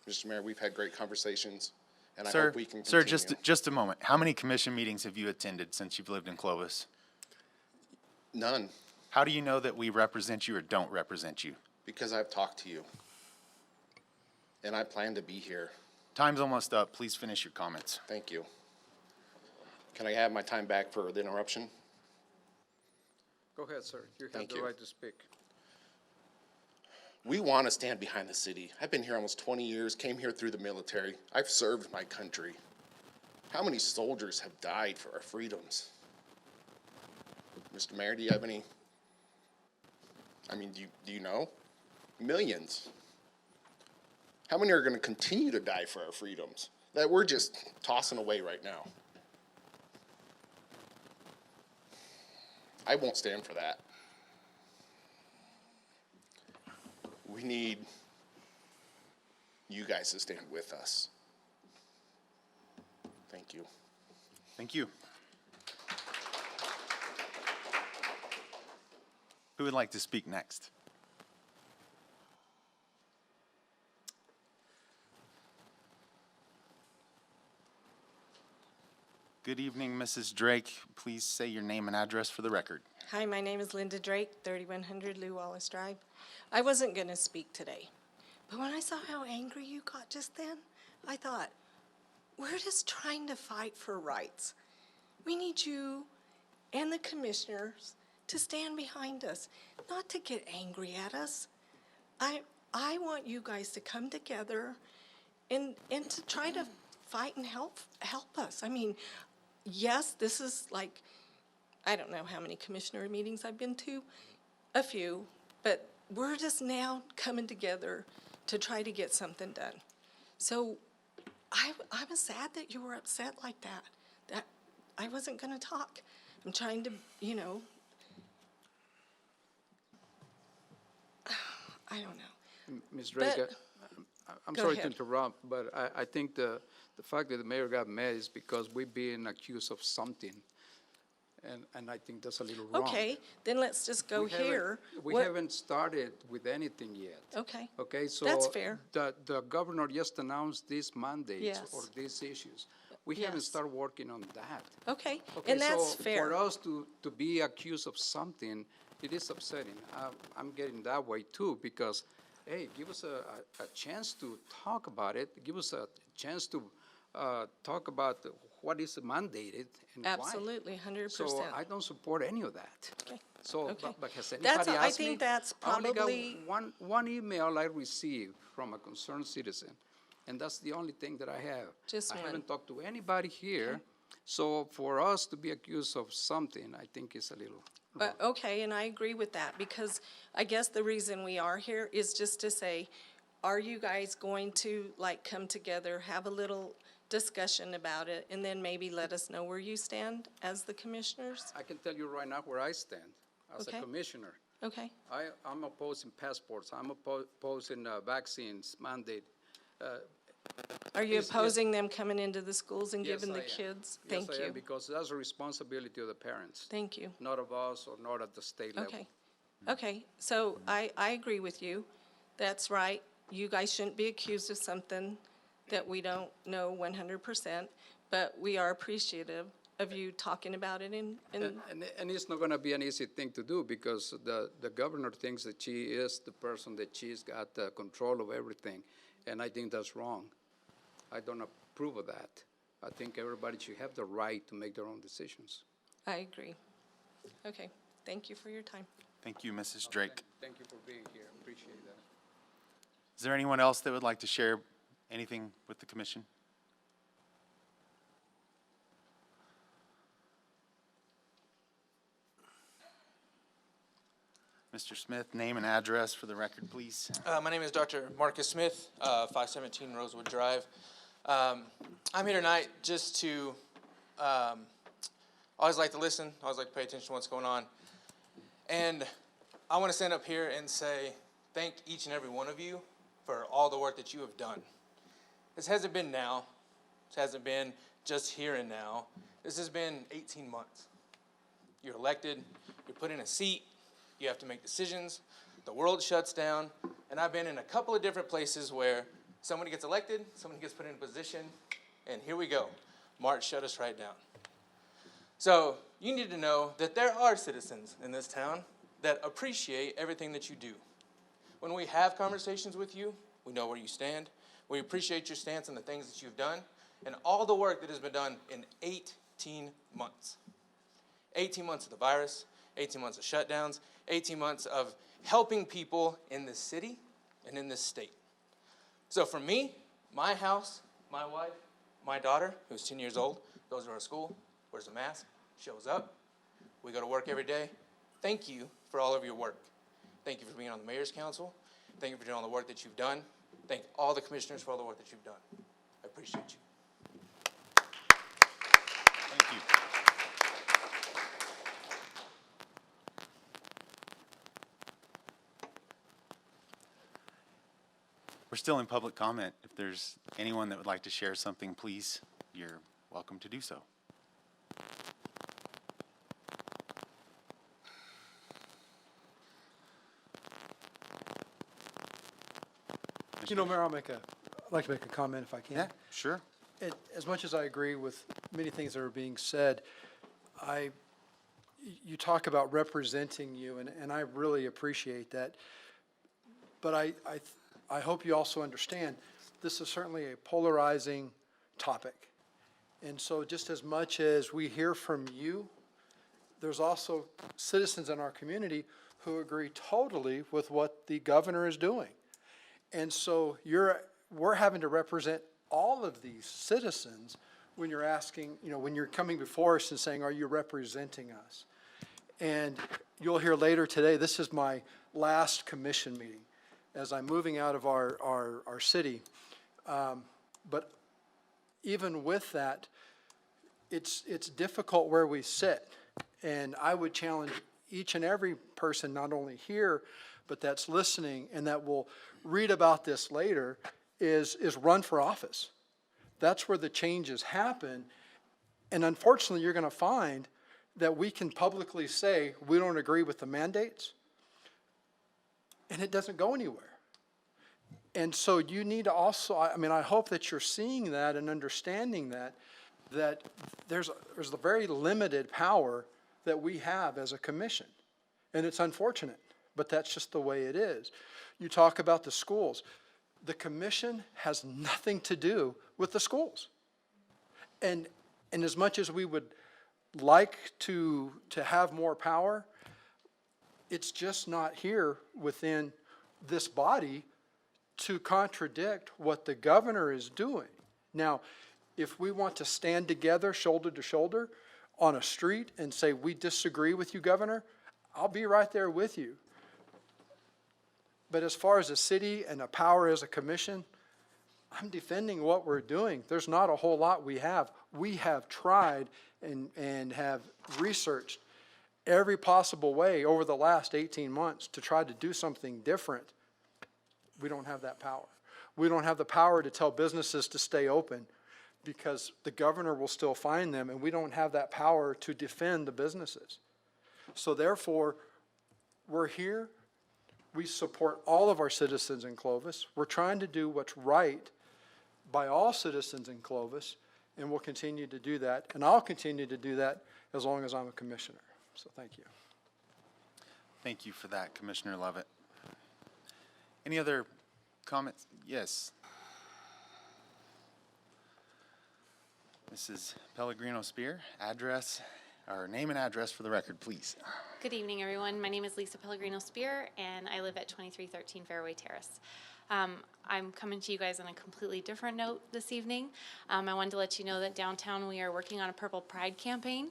Speaker 15: Mr. Mayor, we've had great conversations, and I hope we can continue.
Speaker 1: Sir, just a moment. How many commission meetings have you attended since you've lived in Clovis?
Speaker 15: None.
Speaker 1: How do you know that we represent you or don't represent you?
Speaker 15: Because I've talked to you, and I plan to be here.
Speaker 1: Time's almost up. Please finish your comments.
Speaker 15: Thank you. Can I have my time back for the interruption?
Speaker 5: Go ahead, sir. You have the right to speak.
Speaker 15: We want to stand behind the city. I've been here almost 20 years, came here through the military. I've served my country. How many soldiers have died for our freedoms? Mr. Mayor, do you have any? I mean, do you know? Millions. How many are going to continue to die for our freedoms that we're just tossing away right now? I won't stand for that. We need you guys to stand with us. Thank you.
Speaker 1: Thank you. Who would like to speak next? Good evening, Mrs. Drake. Please say your name and address for the record.
Speaker 16: Hi, my name is Linda Drake, 3100 Lew Wallace Drive. I wasn't going to speak today, but when I saw how angry you got just then, I thought, we're just trying to fight for rights. We need you and the commissioners to stand behind us, not to get angry at us. I want you guys to come together and to try to fight and help us. I mean, yes, this is like, I don't know how many commissioner meetings I've been to, a few, but we're just now coming together to try to get something done. So I'm sad that you were upset like that. That I wasn't gonna talk. I'm trying to, you know, I don't know.
Speaker 17: Ms. Drake,
Speaker 16: But-
Speaker 17: I'm
Speaker 16: Go
Speaker 17: sorry to
Speaker 16: ahead.
Speaker 17: interrupt, but I think the fact that the mayor got mad is because we're being accused of something. And I think that's a little wrong.
Speaker 16: Okay, then let's just go
Speaker 17: We haven't-
Speaker 16: here.
Speaker 17: We
Speaker 16: What-
Speaker 17: haven't started with anything yet.
Speaker 16: Okay.
Speaker 17: Okay, so.
Speaker 16: That's fair.
Speaker 17: The governor just announced these mandates
Speaker 16: Yes.
Speaker 17: or these issues. We haven't
Speaker 16: Yes.
Speaker 17: started working on that.
Speaker 16: Okay,
Speaker 17: Okay,
Speaker 16: and that's
Speaker 17: so
Speaker 16: fair.
Speaker 17: for us to be accused of something, it is upsetting. I'm getting that way too, because, hey, give us a chance to talk about it. Give us a chance to talk about what is mandated and why.
Speaker 16: Absolutely, 100%.
Speaker 17: So I don't support any of that.
Speaker 16: Okay.
Speaker 17: So,
Speaker 16: Okay.
Speaker 17: but has
Speaker 16: That's-
Speaker 17: anybody
Speaker 16: I
Speaker 17: asked me?
Speaker 16: think that's
Speaker 17: I only
Speaker 16: probably-
Speaker 17: got one email I received from a concerned citizen, and that's the only thing that I have.
Speaker 16: Just
Speaker 17: I
Speaker 16: one.
Speaker 17: haven't talked to anybody here, so for us to be accused of something, I think is a little.
Speaker 16: But, okay, and I agree with that, because I guess the reason we are here is just to say, are you guys going to, like, come together, have a little discussion about it, and then maybe let us know where you stand as the commissioners?
Speaker 17: I can tell you right now where I stand as
Speaker 16: Okay.
Speaker 17: a commissioner.
Speaker 16: Okay,
Speaker 17: I'm opposing passports. I'm opposing vaccines mandate.
Speaker 16: are you
Speaker 17: Is-
Speaker 16: opposing them coming into the schools and
Speaker 17: Yes,
Speaker 16: giving the
Speaker 17: I am.
Speaker 16: kids?
Speaker 17: Yes,
Speaker 16: Thank
Speaker 17: I am,
Speaker 16: you,
Speaker 17: because that's a responsibility of the parents,
Speaker 16: thank you.
Speaker 17: not of us or not at the state level.
Speaker 16: Okay, okay, so I agree with you. That's right. You guys shouldn't be accused of something that we don't know 100%, but we are appreciative of you talking about it and
Speaker 17: And it's not gonna be an easy thing to do, because the governor thinks that she is the person, that she's got control of everything, and I think that's wrong. I don't approve of that. I think everybody should have the right to make their own decisions.
Speaker 16: I agree. Okay, thank you for your time.
Speaker 1: Thank you, Mrs. Drake.
Speaker 17: Thank you for being here, appreciate that.
Speaker 1: Is there anyone else that would like to share anything with the commission? Mr. Smith, name and address for the record, please.
Speaker 18: My name is Dr. Marcus Smith, 517 Rosewood Drive. I'm here tonight just to, I always like to listen, I always like to pay attention to what's going on. And I want to stand up here and say thank each and every one of you for all the work that you have done. This hasn't been now. This hasn't been just here and now. This has been 18 months. You're elected, you're put in a seat, you have to make decisions, the world shuts down, and I've been in a couple of different places where somebody gets elected, somebody gets put in a position, and here we go. March shut us right down. So you need to know that there are citizens in this town that appreciate everything that you do. When we have conversations with you, we know where you stand. We appreciate your stance on the things that you've done and all the work that has been done in 18 months. 18 months of the virus, 18 months of shutdowns, 18 months of helping people in this city and in this state. So for me, my house, my wife, my daughter, who's 10 years old, goes to our school, wears a mask, shows up. We go to work every day. Thank you for all of your work. Thank you for being on the mayor's council. Thank you for doing all the work that you've done. Thank all the commissioners for all the work that you've done. I appreciate you.
Speaker 1: Thank you. We're still in public comment. If there's anyone that would like to share something, please, you're welcome to do so.
Speaker 5: You know, Mayor, I'd like to make a comment if I can.
Speaker 1: Yeah, sure.
Speaker 5: As much as I agree with many things that are being said, you talk about representing you, and I really appreciate that. But I hope you also understand, this is certainly a polarizing topic. And so just as much as we hear from you, there's also citizens in our community who agree totally with what the governor is doing. And so we're having to represent all of these citizens when you're asking, when you're coming before us and saying, are you representing us? And you'll hear later today, this is my last commission meeting as I'm moving out of our city. But even with that, it's difficult where we sit. And I would challenge each and every person, not only here, but that's listening and that will read about this later, is run for office. That's where the changes happen. And unfortunately, you're going to find that we can publicly say we don't agree with the mandates, and it doesn't go anywhere. And so you need to also, I hope that you're seeing that and understanding that there's a very limited power that we have as a commission. And it's unfortunate, but that's just the way it is. You talk about the schools. The commission has nothing to do with the schools. And as much as we would like to have more power, it's just not here within this body to contradict what the governor is doing. Now, if we want to stand together shoulder to shoulder on a street and say, we disagree with you, Governor, I'll be right there with you. But as far as a city and a power as a commission, I'm defending what we're doing. There's not a whole lot we have. We have tried and have researched every possible way over the last 18 months to try to do something different. We don't have that power. We don't have the power to tell businesses to stay open because the governor will still fine them, and we don't have that power to defend the businesses. So therefore, we're here. We support all of our citizens in Clovis. We're trying to do what's right by all citizens in Clovis, and we'll continue to do that. And I'll continue to do that as long as I'm a commissioner. So thank you.
Speaker 1: Thank you for that, Commissioner Lovett. Any other comments? Yes. Mrs. Pellegrino Spear, address, or name and address for the record, please.
Speaker 19: Good evening, everyone. My name is Lisa Pellegrino Spear, and I live at 2313 Fairway Terrace. I'm coming to you guys on a completely different note this evening. I wanted to let you know that downtown we are working on a Purple Pride campaign.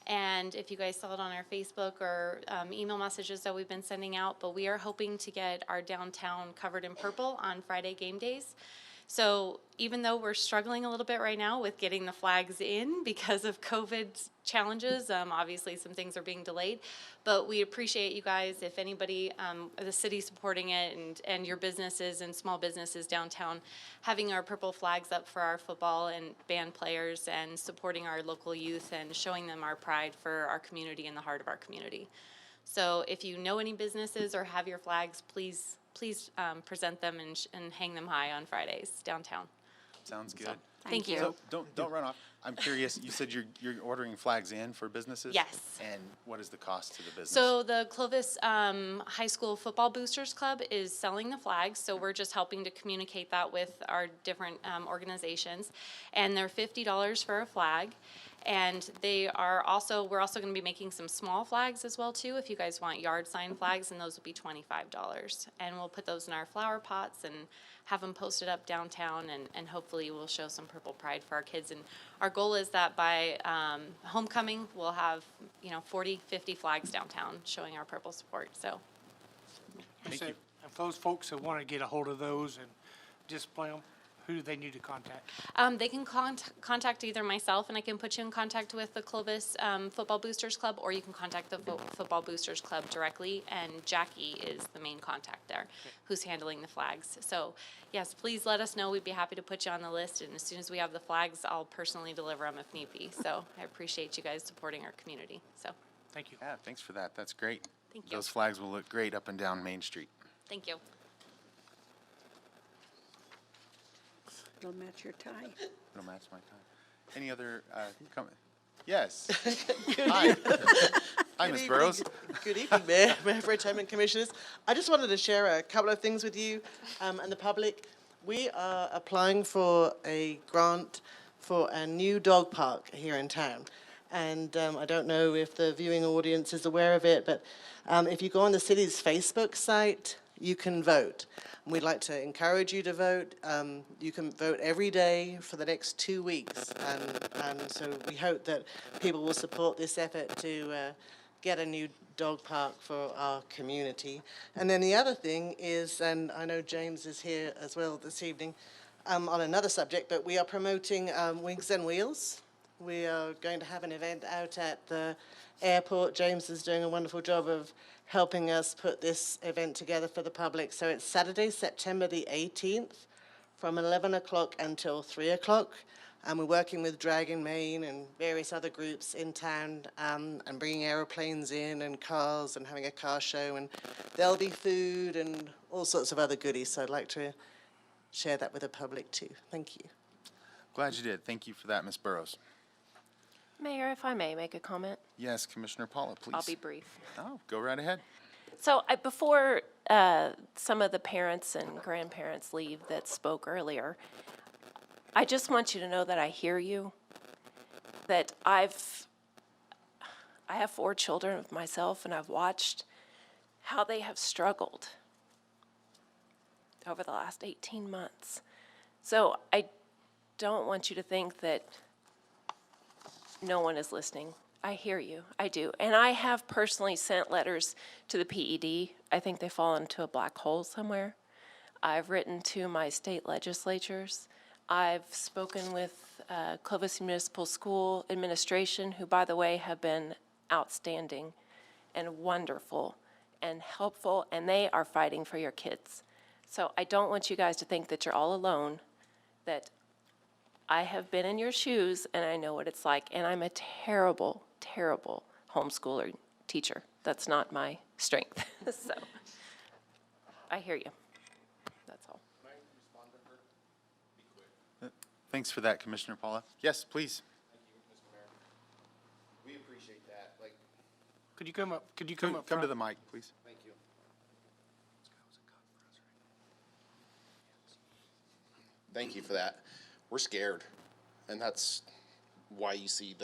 Speaker 19: And if you guys saw it on our Facebook or email messages that we've been sending out, but we are hoping to get our downtown covered in purple on Friday game days. So even though we're struggling a little bit right now with getting the flags in because of COVID challenges, obviously some things are being delayed, but we appreciate you guys, if anybody, the city supporting it and your businesses and small businesses downtown, having our purple flags up for our football and band players and supporting our local youth and showing them our pride for our community and the heart of our community. So if you know any businesses or have your flags, please present them and hang them high on Fridays downtown.
Speaker 1: Sounds good.
Speaker 19: So, thank you.
Speaker 1: So don't run off. I'm curious, you said you're ordering flags in for businesses?
Speaker 19: Yes.
Speaker 1: And what is the cost to the business?
Speaker 19: So the Clovis High School Football Boosters Club is selling the flags, so we're just helping to communicate that with our different organizations. And they're $50 for a flag. And we're also going to be making some small flags as well too, if you guys want yard sign flags, and those will be $25. And we'll put those in our flower pots and have them posted up downtown, and hopefully we'll show some purple pride for our kids. And our goal is that by homecoming, we'll have 40, 50 flags downtown showing our purple support. So
Speaker 1: Thank you.
Speaker 4: If those folks that want to get a hold of those and display them, who do they need to contact?
Speaker 19: they can contact either myself, and I can put you in contact with the Clovis Football Boosters Club, or you can contact the Football Boosters Club directly, and Jackie is the main contact there, who's handling the flags. So yes, please let us know. We'd be happy to put you on the list, and as soon as we have the flags, I'll personally deliver them if need be. So I appreciate you guys supporting our community. So
Speaker 4: thank you.
Speaker 1: Yeah, thanks for that. That's great.
Speaker 19: Thank you.
Speaker 1: Those flags will look great up and down Main Street.
Speaker 19: Thank you.
Speaker 9: It'll match your tie.
Speaker 1: It'll match my time. Any other comment? Yes.
Speaker 20: Good
Speaker 1: Hi.
Speaker 20: evening.
Speaker 1: Hi, Ms. Burrows.
Speaker 20: Good evening, Mayor, Mayor for Retirement Commissioners. I just wanted to share a couple of things with you and the public. We are applying for a grant for a new dog park here in town. And I don't know if the viewing audience is aware of it, but if you go on the city's Facebook site, you can vote. And we'd like to encourage you to vote. You can vote every day for the next 2 weeks. And so we hope that people will support this effort to get a new dog park for our community. And then the other thing is, and I know James is here as well this evening, on another subject, but we are promoting Wings and Wheels. We are going to have an event out at the airport. James is doing a wonderful job of helping us put this event together for the public. So it's Saturday, September the 18th, from 11 o'clock until 3 o'clock. And we're working with Dragon Maine and various other groups in town, and bringing aeroplanes in and cars and having a car show. And there'll be food and all sorts of other goodies. So I'd like to share that with the public too. Thank you.
Speaker 1: Glad you did. Thank you for that, Ms. Burrows.
Speaker 21: Mayor, if I may make a comment,
Speaker 1: Yes, Commissioner Paula, please.
Speaker 21: I'll be brief.
Speaker 1: Oh, go right ahead.
Speaker 21: So before some of the parents and grandparents leave that spoke earlier, I just want you to know that I hear you, that I have 4 children of myself, and I've watched how they have struggled over the last 18 months. So I don't want you to think that no one is listening. I hear you, I do. And I have personally sent letters to the PED. I think they fall into a black hole somewhere. I've written to my state legislatures. I've spoken with Clovis Municipal School Administration, who, by the way, have been outstanding and wonderful and helpful, and they are fighting for your kids. So I don't want you guys to think that you're all alone, that I have been in your shoes and I know what it's like, and I'm a terrible, terrible homeschooler teacher. That's not my strength. So I hear you. That's all.
Speaker 1: Thanks for that, Commissioner Paula. Yes, please.
Speaker 15: We appreciate that. Like,
Speaker 4: Could you come up, come up
Speaker 1: Come to
Speaker 4: front?
Speaker 1: the mic, please.
Speaker 15: thank you. Thank you for that. We're scared, and that's why you see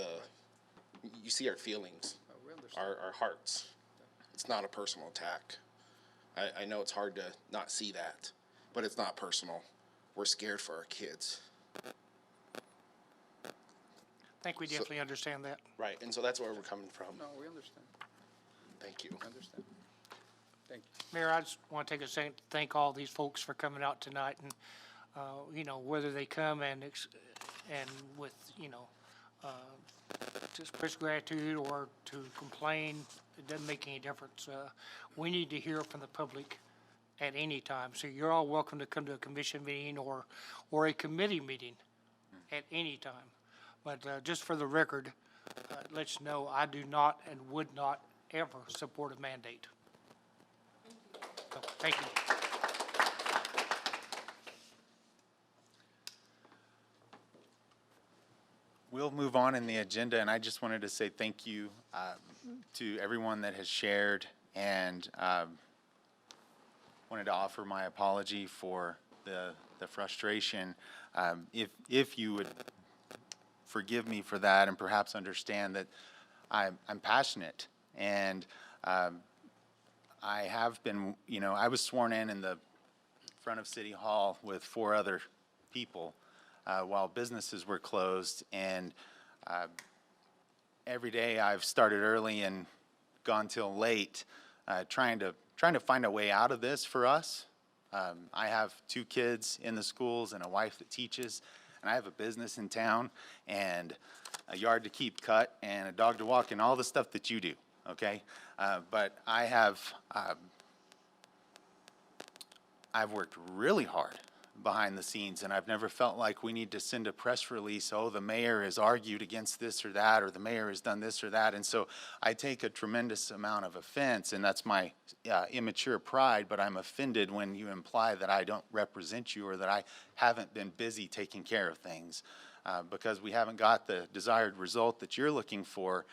Speaker 15: our feelings, our hearts. It's not a personal attack. I know it's hard to not see that, but it's not personal. We're scared for our kids.
Speaker 4: I think we definitely understand that.
Speaker 15: Right, and so that's where we're coming from.
Speaker 17: No, we understand.
Speaker 15: Thank you.
Speaker 17: Understand. Thank you.
Speaker 4: Mayor, I just want to take a second to thank all these folks for coming out tonight, and, whether they come and with, to express gratitude or to complain, it doesn't make any difference. We need to hear from the public at any time, so you're all welcome to come to a commission meeting or a committee meeting at any time. But just for the record, let you know, I do not and would not ever support a mandate. So, thank you.
Speaker 1: We'll move on in the agenda, and I just wanted to say thank you to everyone that has shared, and wanted to offer my apology for the frustration. If you would forgive me for that, and perhaps understand that I'm passionate, and I have been, I was sworn in the front of City Hall with 4 other people while businesses were closed, and every day I've started early and gone till late, trying to find a way out of this for us. I have 2 kids in the schools and a wife that teaches, and I have a business in town, and a yard to keep cut, and a dog to walk, and all the stuff that you do, okay? But I've worked really hard behind the scenes, and I've never felt like we need to send a press release, oh, the mayor has argued against this or that, or the mayor has done this or that. And so I take a tremendous amount of offense, and that's my immature pride, but I'm offended when you imply that I don't represent you or that I haven't been busy taking care of things. Because we haven't got the desired result that you're looking for,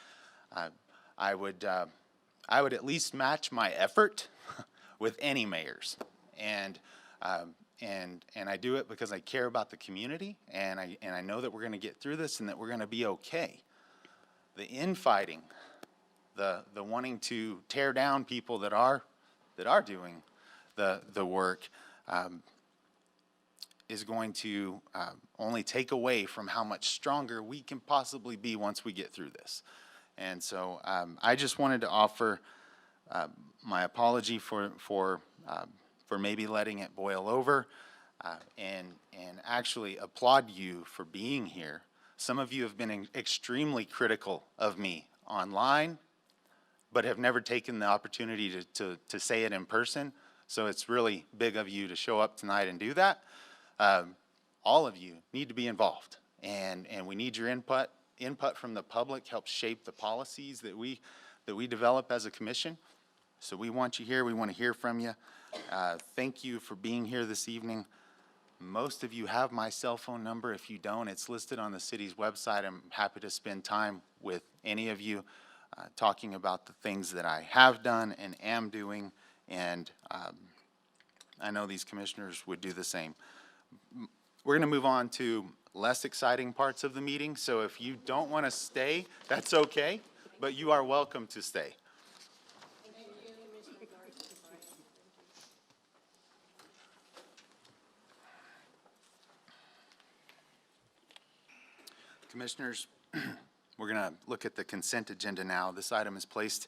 Speaker 1: I would at least match my effort with any mayor's. And And I do it because I care about the community, and I know that we're going to get through this and that we're going to be okay. The infighting, the wanting to tear down people that are doing the work, is going to only take away from how much stronger we can possibly be once we get through this. And so I just wanted to offer my apology for maybe letting it boil over, and actually applaud you for being here. Some of you have been extremely critical of me online, but have never taken the opportunity to say it in person. So it's really big of you to show up tonight and do that. All of you need to be involved, and we need your input. Input from the public helps shape the policies that we develop as a commission. So we want you here. We want to hear from you. Thank you for being here this evening. Most of you have my cell phone number. If you don't, it's listed on the city's website. I'm happy to spend time with any of you talking about the things that I have done and am doing, and I know these commissioners would do the same. We're going to move on to less exciting parts of the meeting, so if you don't want to stay, that's okay, but you are welcome to stay. Commissioners, we're going to look at the consent agenda now. This item is placed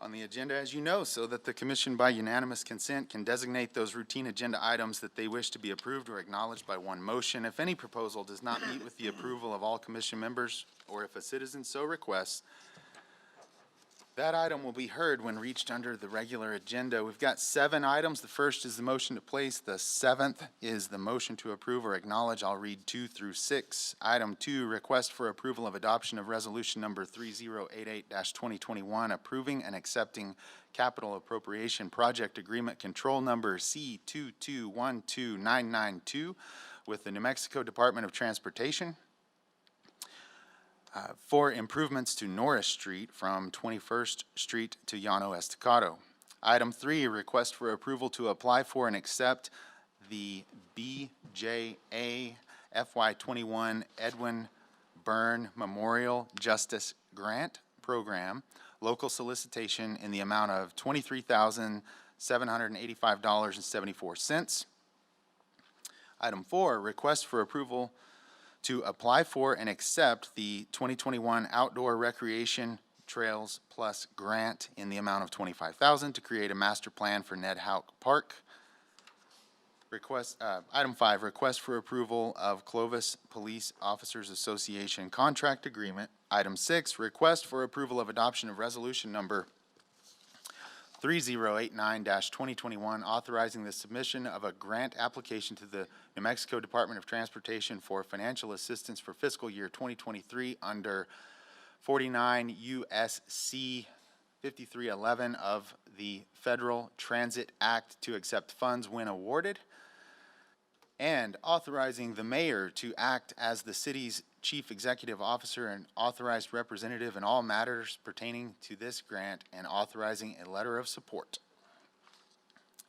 Speaker 1: on the agenda, as you know, so that the commission by unanimous consent can designate those routine agenda items that they wish to be approved or acknowledged by one motion. If any proposal does not meet with the approval of all commission members, or if a citizen so requests, that item will be heard when reached under the regular agenda. We've got 7 items. The first is the motion to place. The 7th is the motion to approve or acknowledge. I'll read 2 through 6. Item 2, request for approval of adoption of resolution number 3088-2021, approving and accepting capital appropriation project agreement control number C2212992 with the New Mexico Department of Transportation for improvements to Norris Street from 21st Street to Llano Estacado. Item 3, request for approval to apply for and accept the BJA FY21 Edwin Byrne Memorial Justice Grant Program, local solicitation in the amount of $23,785.74. Item 4, request for approval to apply for and accept the 2021 Outdoor Recreation Trails Plus Grant in the amount of $25,000 to create a master plan for Ned Houck Park. Item 5, request for approval of Clovis Police Officers Association contract agreement. Item 6, request for approval of adoption of resolution number 3089-2021, authorizing the submission of a grant application to the New Mexico Department of Transportation for financial assistance for fiscal year 2023 under 49 U.S.C. 5311 of the Federal Transit Act to accept funds when awarded, and authorizing the mayor to act as the city's chief executive officer and authorized representative in all matters pertaining to this grant, and authorizing a letter of support.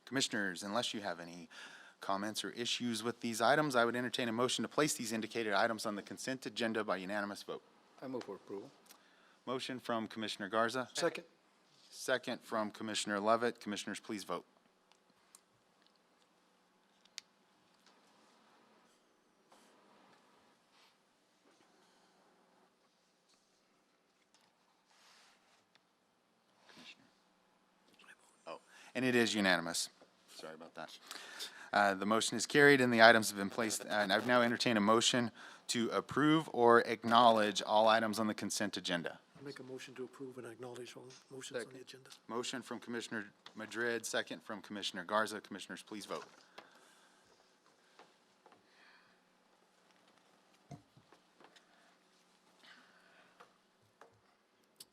Speaker 1: Commissioners, unless you have any comments or issues with these items, I would entertain a motion to place these indicated items on the consent agenda by unanimous vote.
Speaker 17: I move for approval.
Speaker 1: Motion from Commissioner Garza.
Speaker 5: Second.
Speaker 1: Second from Commissioner Levitt. Commissioners, please vote. And it is unanimous. Sorry about that. The motion is carried and the items have been placed. And I've now entertained a motion to approve or acknowledge all items on the consent agenda.
Speaker 7: Make a motion to approve and acknowledge all motions on the agenda.
Speaker 1: Motion from Commissioner Madrid, second from Commissioner Garza. Commissioners, please vote.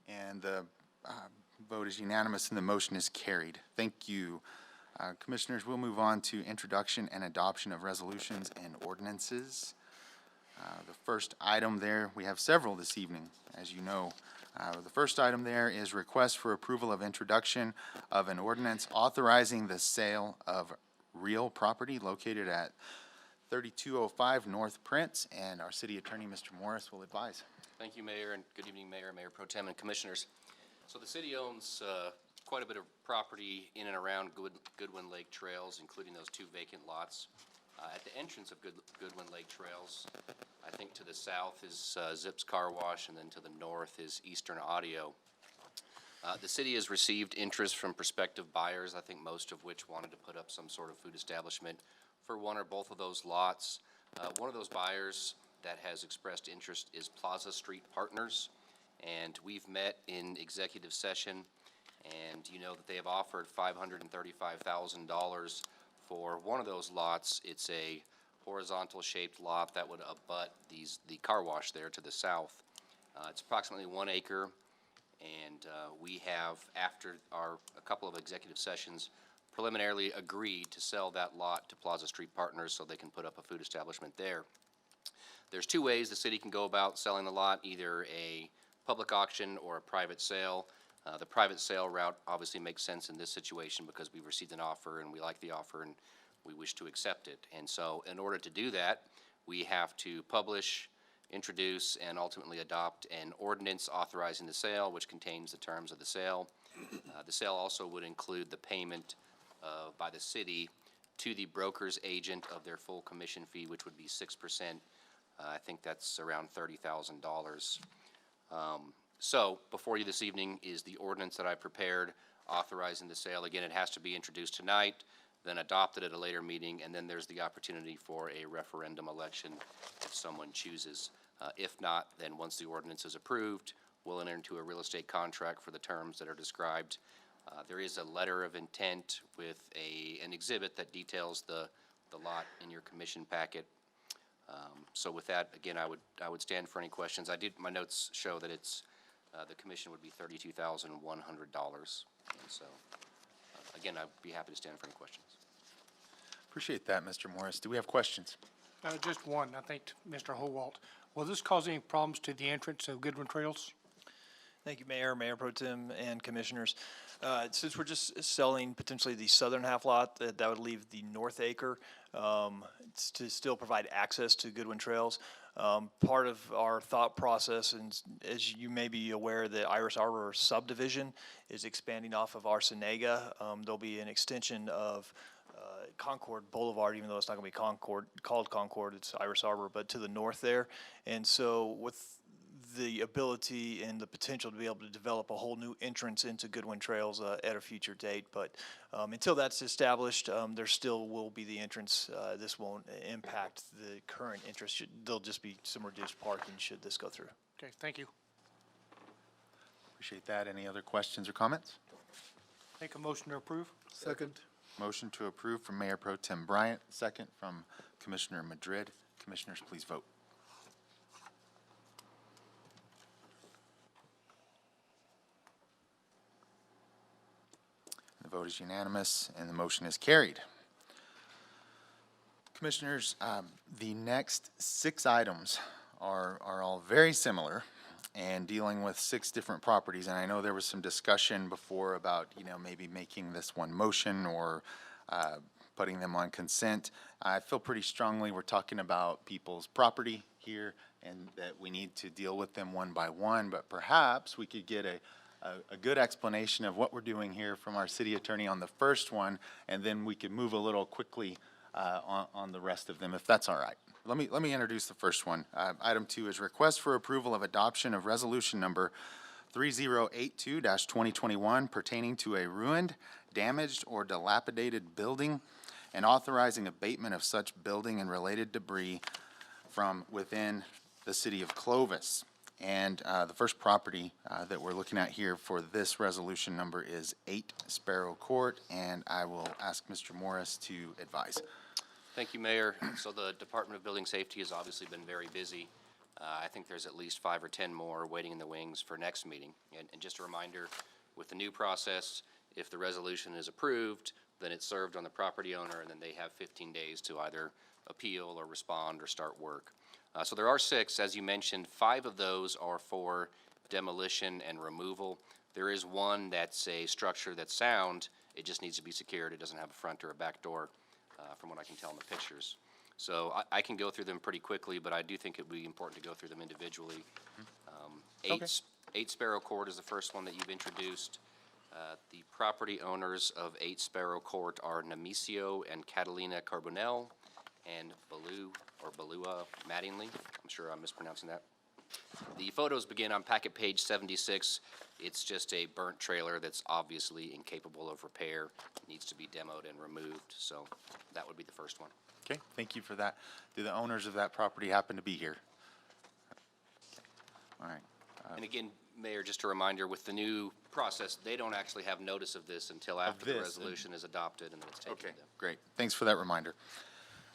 Speaker 1: And the vote is unanimous and the motion is carried. Thank you. Commissioners, we'll move on to introduction and adoption of resolutions and ordinances. The first item there, we have several this evening, as you know. The first item there is request for approval of introduction of an ordinance authorizing the sale of real property located at 3205 North Prince, and our city attorney, Mr. Morris, will advise.
Speaker 3: Thank you, Mayor, and good evening, Mayor, Mayor Pro Tem, and Commissioners. So the city owns quite a bit of property in and around Goodwin Lake Trails, including those 2 vacant lots. At the entrance of Goodwin Lake Trails, I think to the south is Zips Car Wash, and then to the north is Eastern Audio. The city has received interest from prospective buyers, I think most of which wanted to put up some sort of food establishment for one or both of those lots. One of those buyers that has expressed interest is Plaza Street Partners, and we've met in executive session, and you know that they have offered $535,000 for one of those lots. It's a horizontal shaped lot that would abut the car wash there to the south. It's approximately 1 acre, and we have, after a couple of executive sessions, preliminarily agreed to sell that lot to Plaza Street Partners so they can put up a food establishment there. There's 2 ways the city can go about selling the lot, either a public auction or a private sale. The private sale route obviously makes sense in this situation because we've received an offer and we like the offer and we wish to accept it. And so in order to do that, we have to publish, introduce, and ultimately adopt an ordinance authorizing the sale, which contains the terms of the sale. The sale also would include the payment by the city to the broker's agent of their full commission fee, which would be 6%. I think that's around $30,000. So before you this evening is the ordinance that I prepared authorizing the sale. Again, it has to be introduced tonight, then adopted at a later meeting, and then there's the opportunity for a referendum election if someone chooses. If not, then once the ordinance is approved, we'll enter into a real estate contract for the terms that are described. There is a letter of intent with an exhibit that details the lot in your commission packet. So with that, again, I would stand for any questions. My notes show that it's the commission would be $32,100. And so, again, I'd be happy to stand for any questions.
Speaker 1: Appreciate that, Mr. Morris. Do we have questions?
Speaker 4: Just one, I think, to Mr. Howalt. Will this cause any problems to the entrance of Goodwin Trails?
Speaker 12: Thank you, Mayor, Mayor Pro Tem, and Commissioners. Since we're just selling potentially the southern half lot, that would leave the north acre to still provide access to Goodwin Trails. Part of our thought process, and as you may be aware, the Iris Arbor subdivision is expanding off of Arsenega. There'll be an extension of Concord Boulevard, even though it's not going to be called Concord, it's Iris Arbor, but to the north there. And so with the ability and the potential to be able to develop a whole new entrance into Goodwin Trails at a future date. But until that's established, there still will be the entrance. This won't impact the current entrance. There'll just be some reduced parking should this go through.
Speaker 4: Okay, thank you.
Speaker 1: Appreciate that. Any other questions or comments?
Speaker 4: Make a motion to approve.
Speaker 5: Second.
Speaker 1: Motion to approve from Mayor Pro Tem Bryant, second from Commissioner Madrid. Commissioners, please vote. The vote is unanimous and the motion is carried. Commissioners, the next 6 items are all very similar and dealing with 6 different properties. And I know there was some discussion before about, maybe making this one motion or putting them on consent. I feel pretty strongly we're talking about people's property here and that we need to deal with them one by one, but perhaps we could get a good explanation of what we're doing here from our city attorney on the first one, and then we could move a little quickly on the rest of them, if that's all right. Let me introduce the first one. Item 2 is request for approval of adoption of resolution number 3082-2021 pertaining to a ruined, damaged, or dilapidated building and authorizing abatement of such building and related debris from within the city of Clovis. And the first property that we're looking at here for this resolution number is 8 Sparrow Court, and I will ask Mr. Morris to advise.
Speaker 3: Thank you, Mayor. So the Department of Building Safety has obviously been very busy. I think there's at least 5 or 10 more waiting in the wings for next meeting. And just a reminder, with the new process, if the resolution is approved, then it's served on the property owner, and then they have 15 days to either appeal or respond or start work. So there are 6, as you mentioned. 5 of those are for demolition and removal. There is one that's a structure that's sound. It just needs to be secured. It doesn't have a front or a back door. from what I can tell in the pictures. So I can go through them pretty quickly, but I do think it would be important to go through them individually.
Speaker 1: Okay.
Speaker 3: Eight Sparrow Court is the first one that you've introduced. The property owners of 8 Sparrow Court are Nemesio and Catalina Carbonell and Balua Mattingly. I'm sure I'm mispronouncing that. The photos begin on packet page 76. It's just a burnt trailer that's obviously incapable of repair, needs to be demoed and removed. So that would be the first one.
Speaker 1: Okay, thank you for that. Do the owners of that property happen to be here? All right.
Speaker 3: And again, Mayor, just a reminder, with the new process, they don't actually have notice of this until after the
Speaker 1: this,
Speaker 3: resolution is adopted and then it's taken to
Speaker 1: Okay,
Speaker 3: them.
Speaker 1: great. Thanks for that reminder.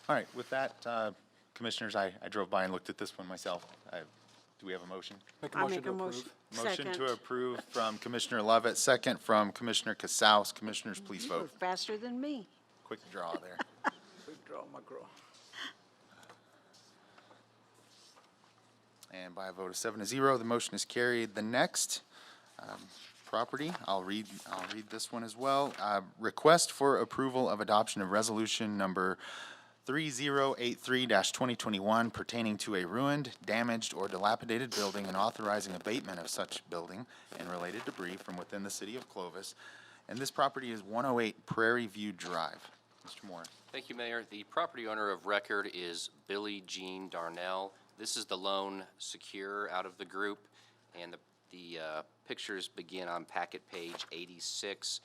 Speaker 1: All right, with that, Commissioners, I drove by and looked at this one myself. Do we have a motion?
Speaker 9: I'll make a motion.
Speaker 1: Motion to
Speaker 9: Second.
Speaker 1: approve from Commissioner Lovett, second from Commissioner Casals. Commissioners, please
Speaker 9: You were
Speaker 1: vote.
Speaker 9: faster than me.
Speaker 1: Quick draw there.
Speaker 17: Quick draw, McGraw.
Speaker 1: And by a vote of 7-0, the motion is carried. The next property, I'll read this one as well. Request for approval of adoption of resolution number 3083-2021 pertaining to a ruined, damaged, or dilapidated building and authorizing abatement of such building and related debris from within the city of Clovis. And this property is 108 Prairie View Drive. Mr. Morris.
Speaker 3: Thank you, Mayor. The property owner of record is Billy Jean Darnell. This is the lone secure out of the group, and the pictures begin on packet page 86.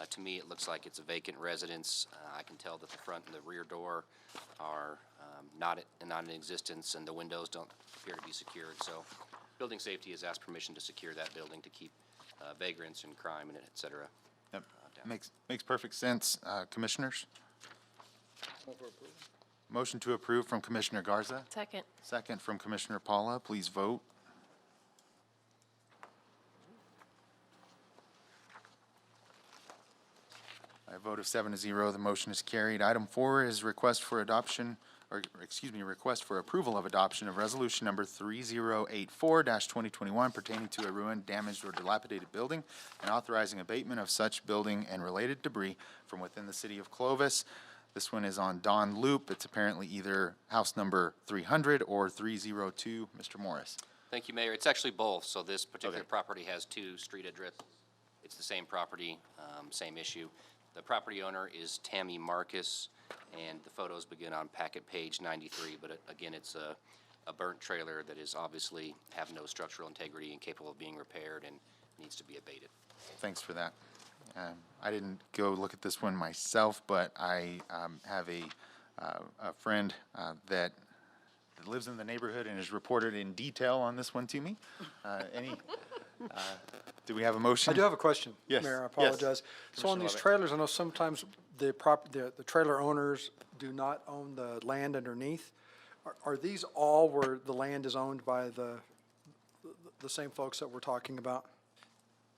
Speaker 3: To me, it looks like it's a vacant residence. I can tell that the front and the rear door are not in existence, and the windows don't appear to be secured. So building safety has asked permission to secure that building to keep vagrants and crime and et cetera.
Speaker 1: Yep. Makes perfect sense. Commissioners? Motion to approve from Commissioner Garza.
Speaker 21: Second.
Speaker 1: Second from Commissioner Paula. Please vote. By a vote of 7-0, the motion is carried. Item 4 is request for adoption, request for approval of adoption of resolution number 3084-2021 pertaining to a ruined, damaged, or dilapidated building and authorizing abatement of such building and related debris from within the city of Clovis. This one is on Don Loop. It's apparently either house number 300 or 302. Mr. Morris.
Speaker 3: Thank you, Mayor. It's actually both. So this particular
Speaker 1: Okay.
Speaker 3: property has 2 street address. It's the same property, same issue. The property owner is Tammy Marcus, and the photos begin on packet page 93. But again, it's a burnt trailer that is obviously have no structural integrity and capable of being repaired and needs to be abated.
Speaker 1: Thanks for that. I didn't go look at this one myself, but I have a friend that lives in the neighborhood and has reported in detail on this one to me. Do we have a motion?
Speaker 5: I do have a question.
Speaker 1: Yes.
Speaker 5: Mayor, I
Speaker 1: Yes.
Speaker 5: apologize. So on
Speaker 1: Commissioner
Speaker 5: these
Speaker 1: Lovett.
Speaker 5: trailers, I know sometimes the trailer owners do not own the land underneath. Are these all where the land is owned by the same folks that we're talking about?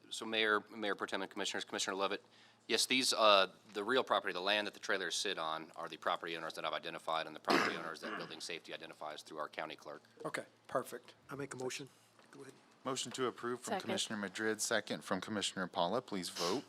Speaker 3: So Mayor Pro Tem and Commissioners, Commissioner Lovett, yes, these, the real property, the land that the trailers sit on are the property owners that I've identified and the property owners that building safety identifies through our county clerk.
Speaker 5: Okay, perfect.
Speaker 7: I make a motion. Go ahead.
Speaker 1: Motion to approve from
Speaker 21: Second.
Speaker 1: Commissioner Madrid, second from Commissioner Paula. Please vote.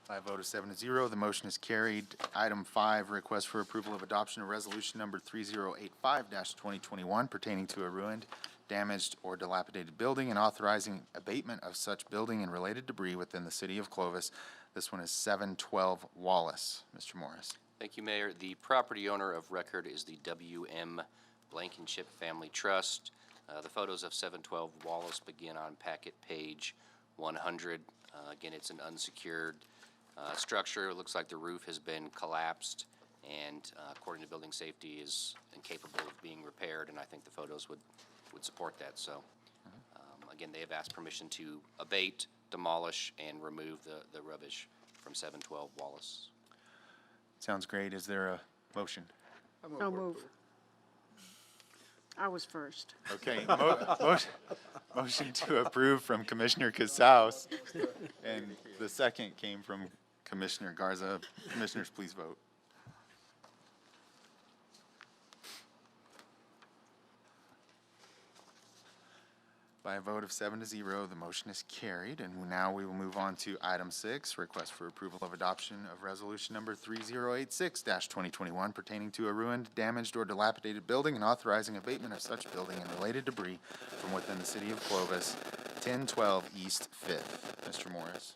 Speaker 1: By a vote of 7-0, the motion is carried. Item 5, request for approval of adoption of resolution number 3085-2021 pertaining to a ruined, damaged, or dilapidated building and authorizing abatement of such building and related debris within the city of Clovis. This one is 712 Wallace. Mr. Morris.
Speaker 3: Thank you, Mayor. The property owner of record is the W.M. Blankenship Family Trust. The photos of 712 Wallace begin on packet page 100. Again, it's an unsecured structure. It looks like the roof has been collapsed and, according to building safety, is incapable of being repaired, and I think the photos would support that. So, again, they have asked permission to abate, demolish, and remove the rubbish from 712 Wallace.
Speaker 1: Sounds great. Is there a motion?
Speaker 9: No move. I was first.
Speaker 1: Okay, motion to approve from Commissioner Casals, and the second came from Commissioner Garza. Commissioners, please vote. By a vote of 7-0, the motion is carried, and now we will move on to item 6, request for approval of adoption of resolution number 3086-2021 pertaining to a ruined, damaged, or dilapidated building and authorizing abatement of such building and related debris from within the city of Clovis, 1012 East 5th. Mr. Morris.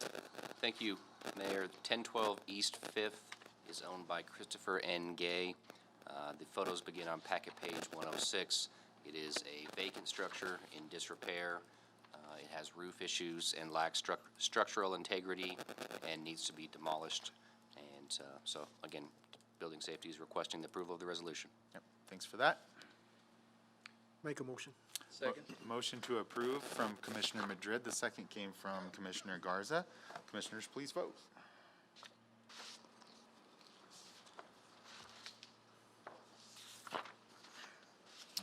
Speaker 3: Thank you, Mayor. 1012 East 5th is owned by Christopher N. Gay. The photos begin on packet page 106. It is a vacant structure in disrepair. It has roof issues and lacks structural integrity and needs to be demolished. And so, again, Building Safety is requesting the approval of the resolution.
Speaker 1: Yep. Thanks for that.
Speaker 7: Make a motion.
Speaker 17: Second.
Speaker 1: Motion to approve from Commissioner Madrid. The second came from Commissioner Garza. Commissioners, please vote.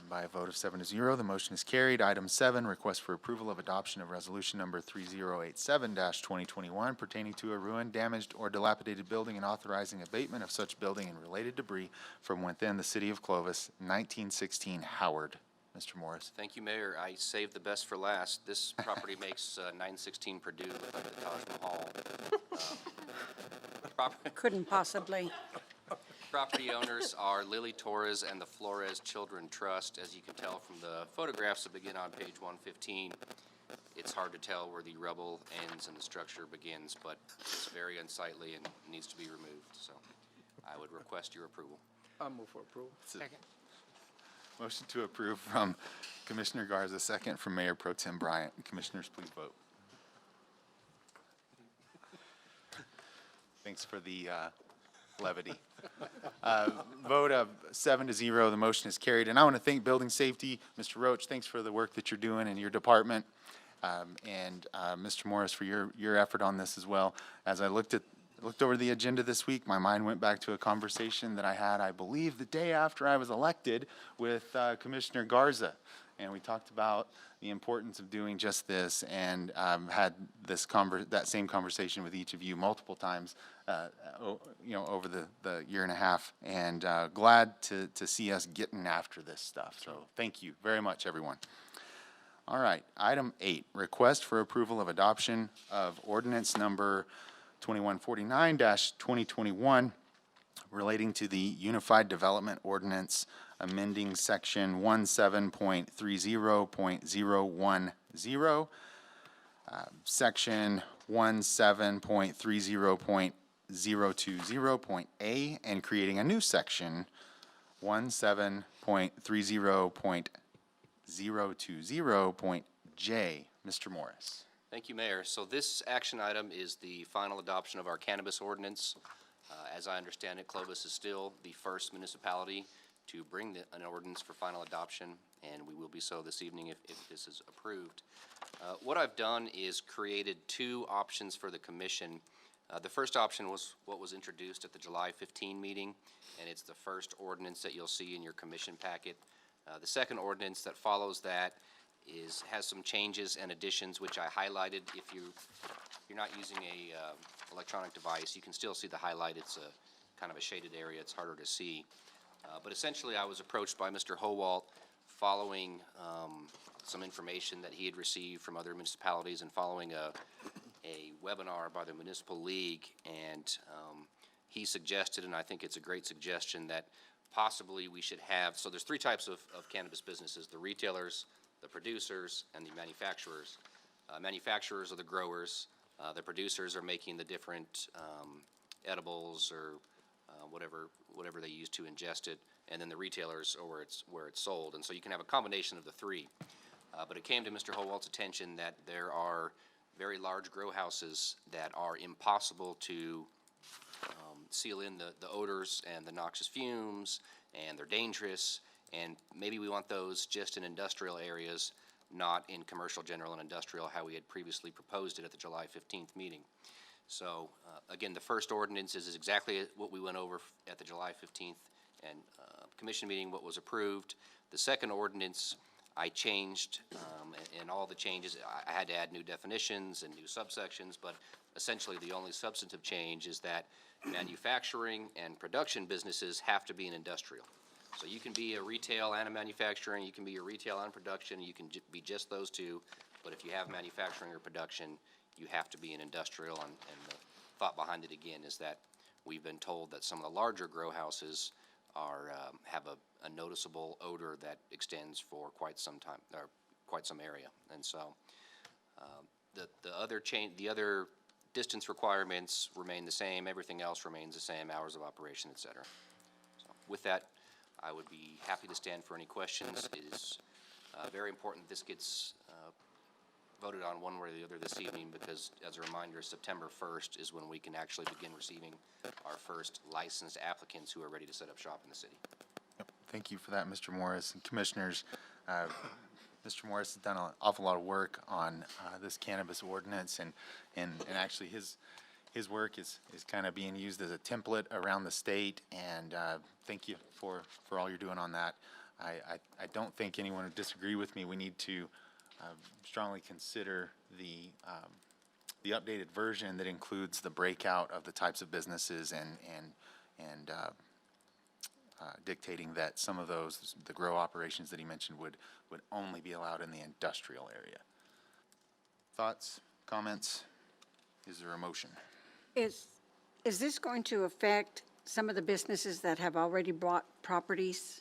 Speaker 1: By a vote of 7-0, the motion is carried. Item 7, request for approval of adoption of resolution number 3087-2021 pertaining to a ruined, damaged, or dilapidated building and authorizing abatement of such building and related debris from within the city of Clovis, 1916 Howard. Mr. Morris.
Speaker 3: Thank you, Mayor. I saved the best for last. This property makes 916 Purdue look like the Taj Mahal.
Speaker 9: Couldn't possibly.
Speaker 3: Property owners are Lily Torres and the Flores Children Trust. As you can tell from the photographs that begin on page 115, it's hard to tell where the rubble ends and the structure begins, but it's very unsightly and needs to be removed. So I would request your approval.
Speaker 17: I'll move for approval.
Speaker 4: Second.
Speaker 1: Motion to approve from Commissioner Garza, second from Mayor Pro Tem Bryant. Commissioners, please vote. Thanks for the levity. Vote of 7-0, the motion is carried. And I want to thank Building Safety. Mr. Roach, thanks for the work that you're doing in your department. And Mr. Morris, for your effort on this as well. As I looked over the agenda this week, my mind went back to a conversation that I had, I believe, the day after I was elected with Commissioner Garza. And we talked about the importance of doing just this, and had that same conversation with each of you multiple times, over the year and a half. And glad to see us getting after this stuff. So thank you very much, everyone. All right, item 8, request for approval of adoption of ordinance number 2149-2021 relating to the Unified Development Ordinance amending section 17.30.010, section 17.30.020.A, and creating a new section 17.30.020.J. Mr. Morris.
Speaker 3: Thank you, Mayor. So this action item is the final adoption of our cannabis ordinance. As I understand it, Clovis is still the first municipality to bring an ordinance for final adoption, and we will be so this evening if this is approved. What I've done is created 2 options for the commission. The first option was what was introduced at the July 15 meeting, and it's the first ordinance that you'll see in your commission packet. The second ordinance that follows that has some changes and additions which I highlighted. If you're not using a electronic device, you can still see the highlight. It's a kind of a shaded area. It's harder to see. But essentially, I was approached by Mr. Howalt following some information that he had received from other municipalities and following a webinar by the Municipal League. And he suggested, and I think it's a great suggestion, that possibly we should have, so there's 3 types of cannabis businesses: the retailers, the producers, and the manufacturers. Manufacturers are the growers. The producers are making the different edibles or whatever they use to ingest it, and then the retailers are where it's sold. And so you can have a combination of the 3. But it came to Mr. Howalt's attention that there are very large grow houses that are impossible to seal in the odors and the noxious fumes, and they're dangerous. And maybe we want those just in industrial areas, not in commercial, general, and industrial, how we had previously proposed it at the July 15th meeting. So, again, the first ordinance is exactly what we went over at the July 15th and commission meeting, what was approved. The second ordinance, I changed, and all the changes, I had to add new definitions and new subsections, but essentially the only substantive change is that manufacturing and production businesses have to be in industrial. So you can be a retail and a manufacturing, you can be a retail and production, you can be just those two, but if you have manufacturing or production, you have to be an industrial, and the thought behind it again is that we've been told that some of the larger grow houses are, have a noticeable odor that extends for quite some time, or quite some area. And so, the other distance requirements remain the same, everything else remains the same, hours of operation, et cetera. So with that, I would be happy to stand for any questions. It is very important this gets voted on one way or the other this evening, because as a reminder, September 1st is when we can actually begin receiving our first licensed applicants who are ready to set up shop in the city.
Speaker 1: Thank you for that, Mr. Morris. And Commissioners, Mr. Morris has done an awful lot of work on this cannabis ordinance, and actually his work is kind of being used as a template around the state, and thank you for all you're doing on that. I don't think anyone would disagree with me. We need to strongly consider the updated version that includes the breakout of the types of businesses and dictating that some of those, the grow operations that he mentioned, would only be allowed in the industrial area. Thoughts, comments? Is there a motion?
Speaker 9: Is this going to affect some of the businesses that have already bought properties?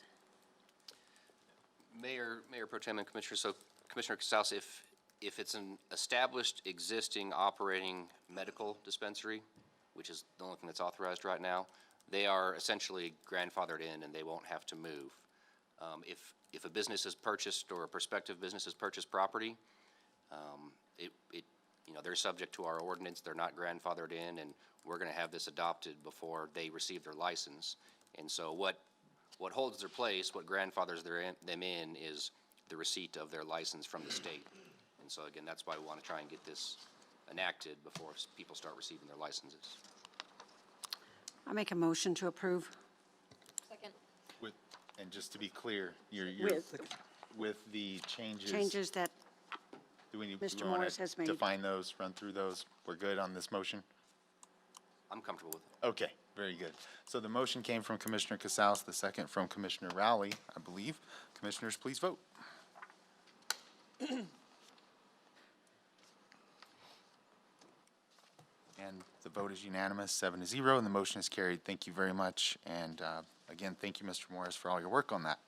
Speaker 3: Mayor Pro Tem and Commissioner, so Commissioner Casals, if it's an established, existing, operating medical dispensary, which is the only thing that's authorized right now, they are essentially grandfathered in and they won't have to move. If a business has purchased, or a prospective business has purchased property, they're subject to our ordinance. They're not grandfathered in, and we're going to have this adopted before they receive their license. And so what holds their place, what grandfathers them in, is the receipt of their license from the state. And so again, that's why we want to try and get this enacted before people start receiving their licenses.
Speaker 9: I make a motion to approve.
Speaker 8: Second.
Speaker 1: And just to be clear, you're with the
Speaker 9: Changes that
Speaker 1: do we
Speaker 9: Mr.
Speaker 1: wanna
Speaker 9: Morris has made.
Speaker 1: define those, run through those? We're good on this motion?
Speaker 3: I'm comfortable with it.
Speaker 1: Okay, very good. So the motion came from Commissioner Casals, the second from Commissioner Rowley, I believe. Commissioners, please vote. And the vote is unanimous, 7-0, and the motion is carried. Thank you very much. And again, thank you, Mr. Morris, for all your work on that.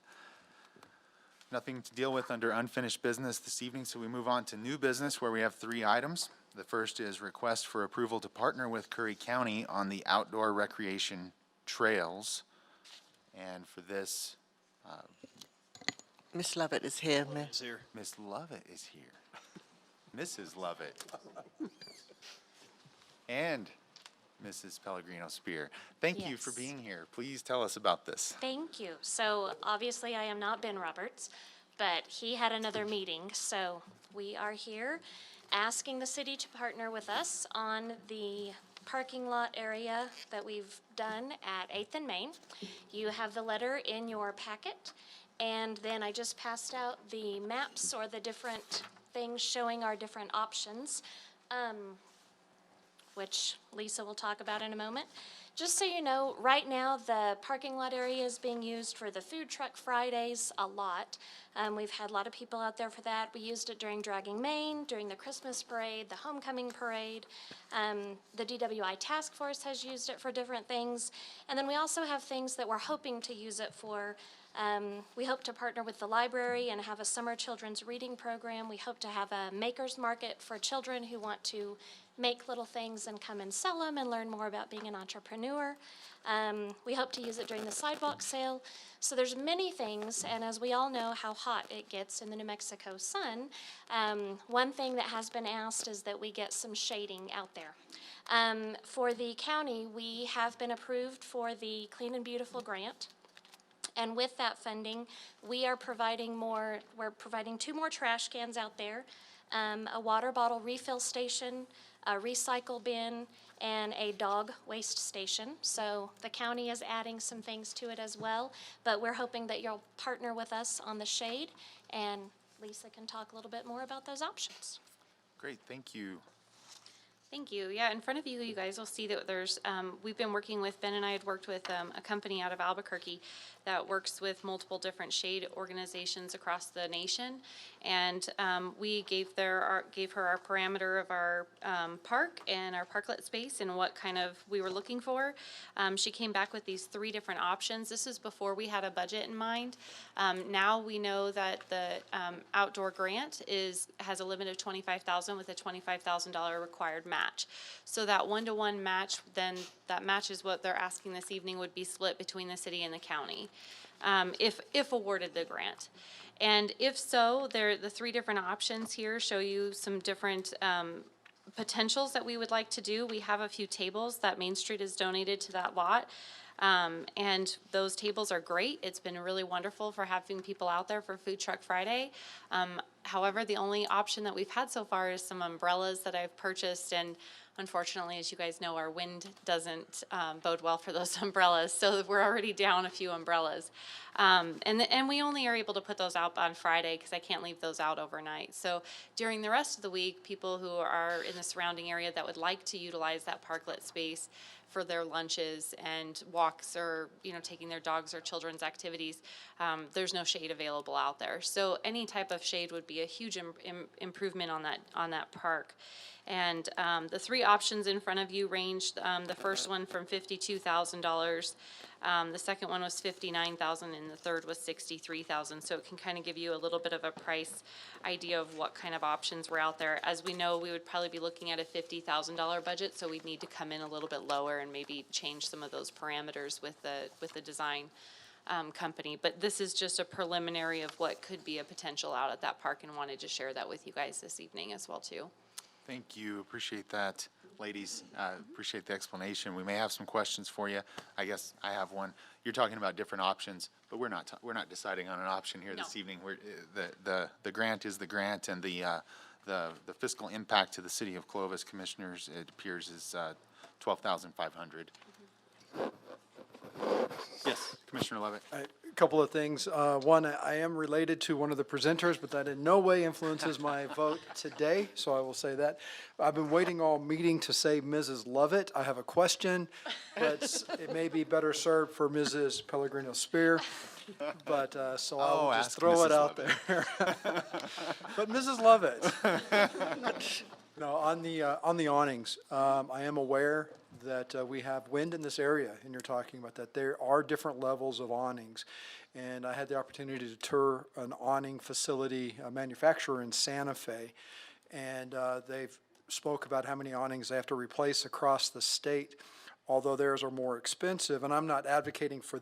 Speaker 1: Nothing to deal with under unfinished business this evening, so we move on to new business, where we have 3 items. The first is request for approval to partner with Curry County on the outdoor recreation trails. And for this,
Speaker 20: Miss Lovett is here, Mayor.
Speaker 12: Is here.
Speaker 1: Miss Lovett is here. Mrs. Lovett. And Mrs. Pellegrino Spear. Thank you for
Speaker 6: Yes.
Speaker 1: being here. Please tell us about this.
Speaker 6: Thank you. So obviously I am not Ben Roberts, but he had another meeting, so we are here asking the city to partner with us on the parking lot area that we've done at 8th and Main. You have the letter in your packet, and then I just passed out the maps, or the different things showing our different options, which Lisa will talk about in a moment. Just so you know, right now, the parking lot area is being used for the Food Truck Fridays a lot. We've had a lot of people out there for that. We used it during Dragging Main, during the Christmas parade, the Homecoming parade. The DWI Task Force has used it for different things. And then we also have things that we're hoping to use it for. We hope to partner with the library and have a summer children's reading program. We hope to have a maker's market for children who want to make little things and come and sell them and learn more about being an entrepreneur. We hope to use it during the sidewalk sale. So there's many things, and as we all know how hot it gets in the New Mexico sun, one thing that has been asked is that we get some shading out there. For the county, we have been approved for the Clean and Beautiful grant. And with that funding, we're providing 2 more trash cans out there, a water bottle refill station, a recycle bin, and a dog waste station. So the county is adding some things to it as well, but we're hoping that you'll partner with us on the shade, and Lisa can talk a little bit more about those options.
Speaker 1: Great, thank you.
Speaker 19: Thank you. Yeah, in front of you, you guys will see that there's, we've been working with, Ben and I had worked with a company out of Albuquerque that works with multiple different shade organizations across the nation. And we gave her our parameter of our park and our parklet space and what kind of we were looking for. She came back with these 3 different options. This is before we had a budget in mind. Now we know that the outdoor grant has a limit of $25,000 with a $25,000 required match. So that 1-to-1 match, then that match is what they're asking this evening would be split between the city and the county, if awarded the grant. And if so, the 3 different options here show you some different potentials that we would like to do. We have a few tables that Main Street has donated to that lot. And those tables are great. It's been really wonderful for having people out there for Food Truck Friday. However, the only option that we've had so far is some umbrellas that I've purchased, and unfortunately, as you guys know, our wind doesn't bode well for those umbrellas, so we're already down a few umbrellas. And we only are able to put those out on Friday because I can't leave those out overnight. So during the rest of the week, people who are in the surrounding area that would like to utilize that parklet space for their lunches and walks, or taking their dogs or children's activities, there's no shade available out there. So any type of shade would be a huge improvement on that park. And the 3 options in front of you ranged, the first one from $52,000, the second one was $59,000, and the third was $63,000. So it can kind of give you a little bit of a price idea of what kind of options were out there. As we know, we would probably be looking at a $50,000 budget, so we'd need to come in a little bit lower and maybe change some of those parameters with the design company. But this is just a preliminary of what could be a potential out at that park, and wanted to share that with you guys this evening as well too.
Speaker 1: Thank you. Appreciate that, ladies. Appreciate the explanation. We may have some questions for you. I guess I have one. You're talking about different options, but we're not deciding on an option here this evening. The grant is the grant, and the fiscal impact to the city of Clovis, commissioners, it appears is $12,500. Yes, Commissioner Levitt.
Speaker 5: A couple of things. One, I am related to one of the presenters, but that in no way influences my vote today, so I will say that. I've been waiting all meeting to say Mrs. Lovett. I have a question, but it may be better served for Mrs. Pellegrino Spear. But, so I will just throw it out there. But Mrs. Lovett. No, on the awnings, I am aware that we have wind in this area, and you're talking about that. There are different levels of awnings, and I had the opportunity to tour an awning facility, a manufacturer in Santa Fe, and they've spoke about how many awnings they have to replace across the state, although theirs are more expensive. And I'm not advocating for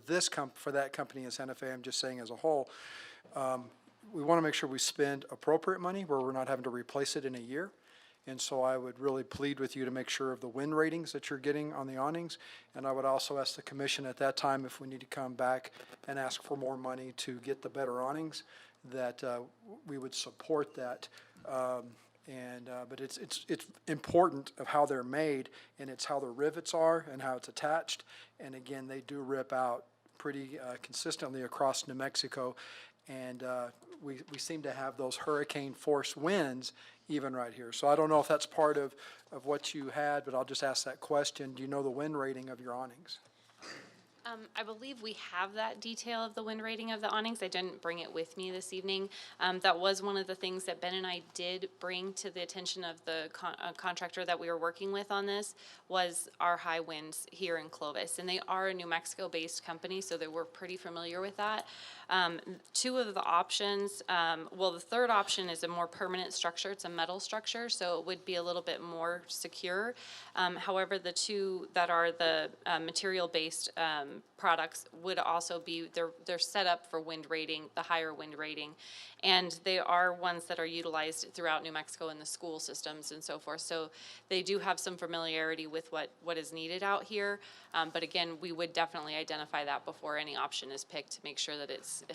Speaker 5: for that company in Santa Fe. I'm just saying as a whole, we want to make sure we spend appropriate money where we're not having to replace it in a year. And so I would really plead with you to make sure of the wind ratings that you're getting on the awnings. And I would also ask the commission at that time, if we need to come back and ask for more money to get the better awnings, that we would support that. But it's important of how they're made, and it's how the rivets are and how it's attached. And again, they do rip out pretty consistently across New Mexico. And we seem to have those hurricane force winds even right here. So I don't know if that's part of what you had, but I'll just ask that question. Do you know the wind rating of your awnings?
Speaker 19: I believe we have that detail of the wind rating of the awnings. I didn't bring it with me this evening. That was one of the things that Ben and I did bring to the attention of the contractor that we were working with on this, was our high winds here in Clovis. And they are a New Mexico-based company, so they were pretty familiar with that. 2 of the options, the third option is a more permanent structure. It's a metal structure, so it would be a little bit more secure. However, the 2 that are the material-based products would also be, they're set up for wind rating, the higher wind rating. And they are ones that are utilized throughout New Mexico in the school systems and so forth. So they do have some familiarity with what is needed out here. But again, we would definitely identify that before any option is picked to make sure that it's a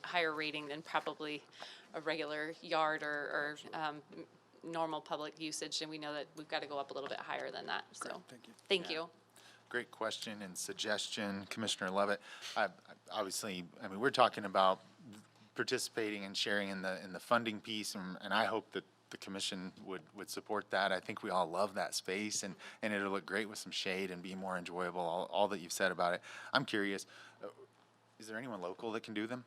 Speaker 19: higher rating than probably a regular yard or normal public usage. And we know that we've got to go up a little bit higher than that. So
Speaker 5: Great, thank you.
Speaker 19: Thank you.
Speaker 1: Great question and suggestion, Commissioner Levitt. Obviously, I mean, we're talking about participating and sharing in the funding piece, and I hope that the commission would support that. I think we all love that space, and it'll look great with some shade and be more enjoyable, all that you've said about it. I'm curious, is there anyone local that can do them?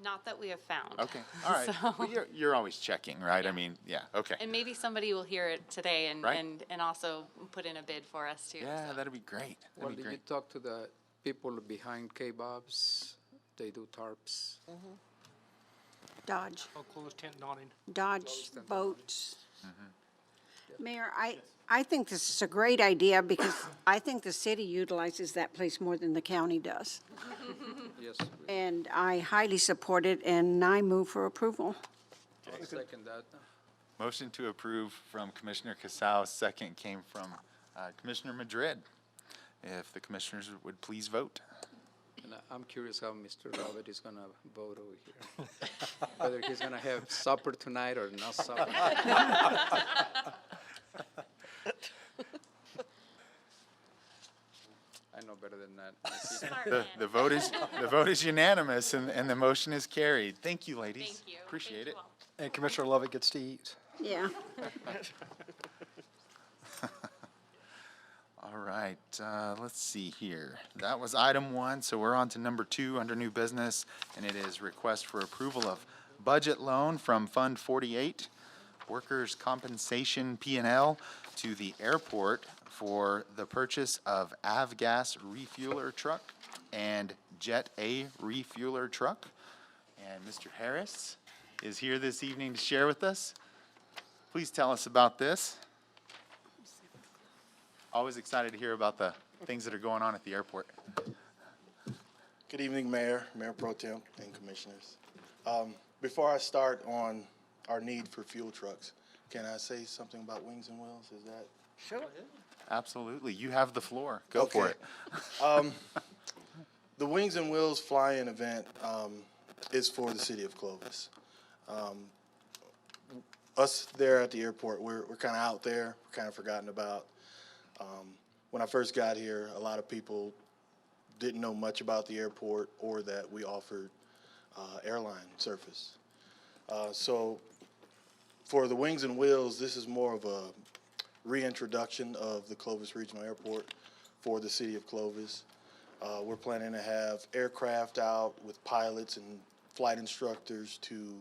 Speaker 19: Not that we have found.
Speaker 1: Okay, all right.
Speaker 19: So-
Speaker 1: Well, you're always checking, right? I mean, yeah, okay.
Speaker 19: And maybe somebody will hear it today
Speaker 1: Right.
Speaker 19: and also put in a bid for us too.
Speaker 1: Yeah,
Speaker 19: so.
Speaker 1: that'd be great.
Speaker 17: Well,
Speaker 1: That'd be
Speaker 17: did you
Speaker 1: great.
Speaker 17: talk to the people behind K-Bob's? They do tarps.
Speaker 9: Dodge,
Speaker 4: I'll close tent nodding.
Speaker 9: Dodge boats. Mayor, I think this is a great idea because I think the city utilizes that place more than the county does.
Speaker 17: Yes,
Speaker 9: And I highly support it, and I move for approval.
Speaker 17: I second that.
Speaker 1: Motion to approve from Commissioner Casal, second came from Commissioner Madrid. If the commissioners would please vote.
Speaker 17: And I'm curious how Mr. Robert is gonna vote over here. Whether he's gonna have supper tonight or not supper. I know better than that.
Speaker 1: The vote is unanimous, and the motion is carried. Thank you, ladies.
Speaker 19: Thank you.
Speaker 1: Appreciate
Speaker 19: Thank
Speaker 1: it.
Speaker 19: you all.
Speaker 5: And Commissioner Lovett gets to eat.
Speaker 9: Yeah.
Speaker 1: All right, let's see here. That was item 1, so we're on to number 2 under new business, and it is request for approval of budget loan from Fund 48, Workers' Compensation P&L, to the airport for the purchase of Avgas refueler truck and Jet A refueler truck. And Mr. Harris is here this evening to share with us. Please tell us about this. Always excited to hear about the things that are going on at the airport.
Speaker 2: Good evening, Mayor, Mayor Pro Tem, and Commissioners. Before I start on our need for fuel trucks, can I say something about Wings and Wheels? Is that?
Speaker 9: Sure.
Speaker 1: Absolutely. You have the floor. Go for it.
Speaker 2: The Wings and Wheels fly-in event is for the city of Clovis. Us there at the airport, we're kind of out there, we're kind of forgotten about. When I first got here, a lot of people didn't know much about the airport or that we offered airline service. So for the Wings and Wheels, this is more of a reintroduction of the Clovis Regional Airport for the city of Clovis. We're planning to have aircraft out with pilots and flight instructors to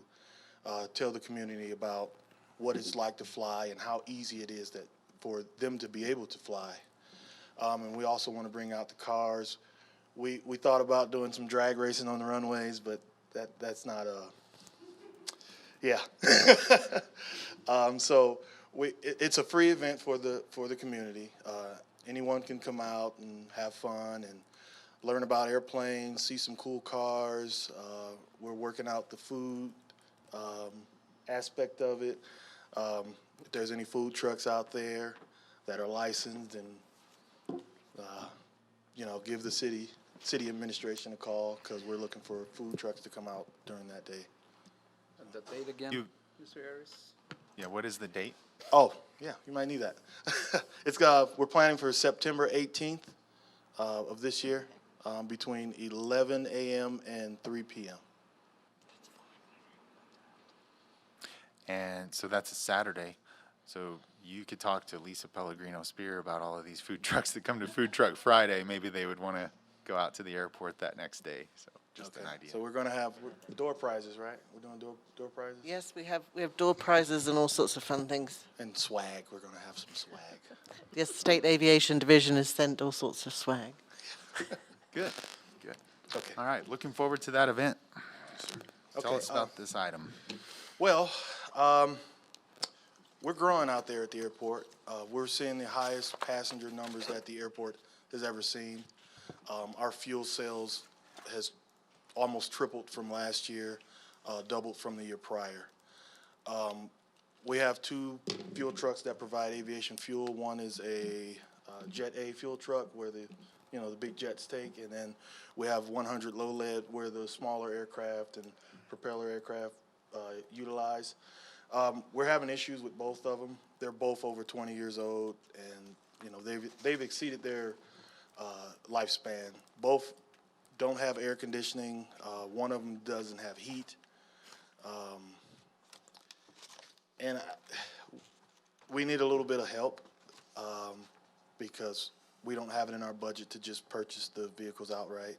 Speaker 2: tell the community about what it's like to fly and how easy it is that for them to be able to fly. And we also want to bring out the cars. We thought about doing some drag racing on the runways, but that's not yeah. So it's a free event for the community. Anyone can come out and have fun and learn about airplanes, see some cool cars. We're working out the food aspect of it. If there's any food trucks out there that are licensed, and give the city administration a call because we're looking for food trucks to come out during that day.
Speaker 17: And the date again, Mr. Harris?
Speaker 1: Yeah, what is the date?
Speaker 2: Oh, yeah, you might need that. We're planning for September 18th of this year, between 11 a.m. and 3 p.m.
Speaker 1: And so that's a Saturday. So you could talk to Lisa Pellegrino Spear about all of these food trucks that come to Food Truck Friday. Maybe they would want to go out to the airport that next day. So just an idea.
Speaker 2: So we're going to have door prizes, right? We're doing door prizes?
Speaker 20: Yes, we have door prizes and all sorts of fun things.
Speaker 2: And swag. We're going to have some swag.
Speaker 20: Yes, State Aviation Division has sent all sorts of swag.
Speaker 1: Good.
Speaker 2: Okay.
Speaker 1: All right, looking forward to that event. Tell
Speaker 2: Okay,
Speaker 1: us about this item.
Speaker 2: Well, we're growing out there at the airport. We're seeing the highest passenger numbers that the airport has ever seen. Our fuel sales has almost tripled from last year, doubled from the year prior. We have 2 fuel trucks that provide aviation fuel. One is a Jet A fuel truck where the big jets take, and then we have 100 low lead where the smaller aircraft and propeller aircraft utilize. We're having issues with both of them. They're both over 20 years old, and they've exceeded their lifespan. Both don't have air conditioning. One of them doesn't have heat. And we need a little bit of help because we don't have it in our budget to just purchase the vehicles outright.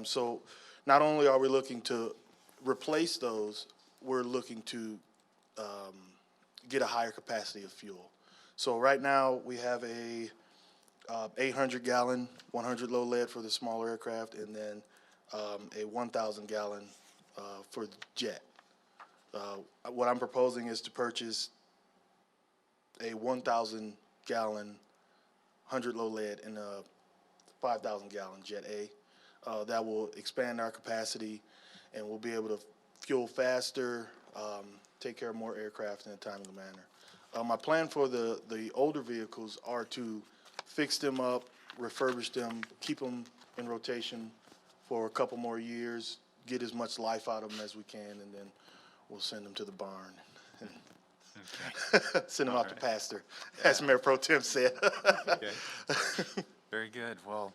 Speaker 2: So not only are we looking to replace those, we're looking to get a higher capacity of fuel. So right now we have a 800-gallon, 100 low lead for the smaller aircraft, and then a 1,000-gallon for the jet. What I'm proposing is to purchase a 1,000-gallon, 100 low lead and a 5,000-gallon Jet A. That will expand our capacity, and we'll be able to fuel faster, take care of more aircraft in a timely manner. My plan for the older vehicles are to fix them up, refurbish them, keep them in rotation for a couple more years, get as much life out of them as we can, and then we'll send them to the barn. Send them out to pasture, as Mayor Pro Tem said.
Speaker 1: Okay. Very good. Well,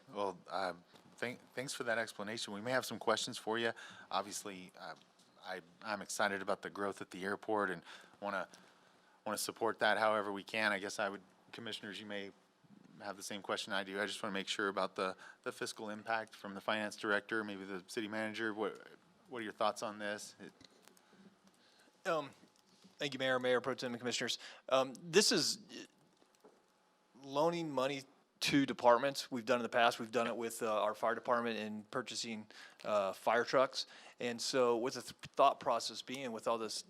Speaker 1: thanks for that explanation. We may have some questions for you. Obviously, I'm excited about the growth at the airport and want to support that however we can. I guess Commissioners, you may have the same question I do. I just want to make sure about the fiscal impact from the finance director, maybe the city manager. What are your thoughts on this?
Speaker 12: Thank you, Mayor Pro Tem, and Commissioners. This is loaning money to departments. We've done in the past. We've done it with our fire department in purchasing fire trucks. And so with the thought process being with all this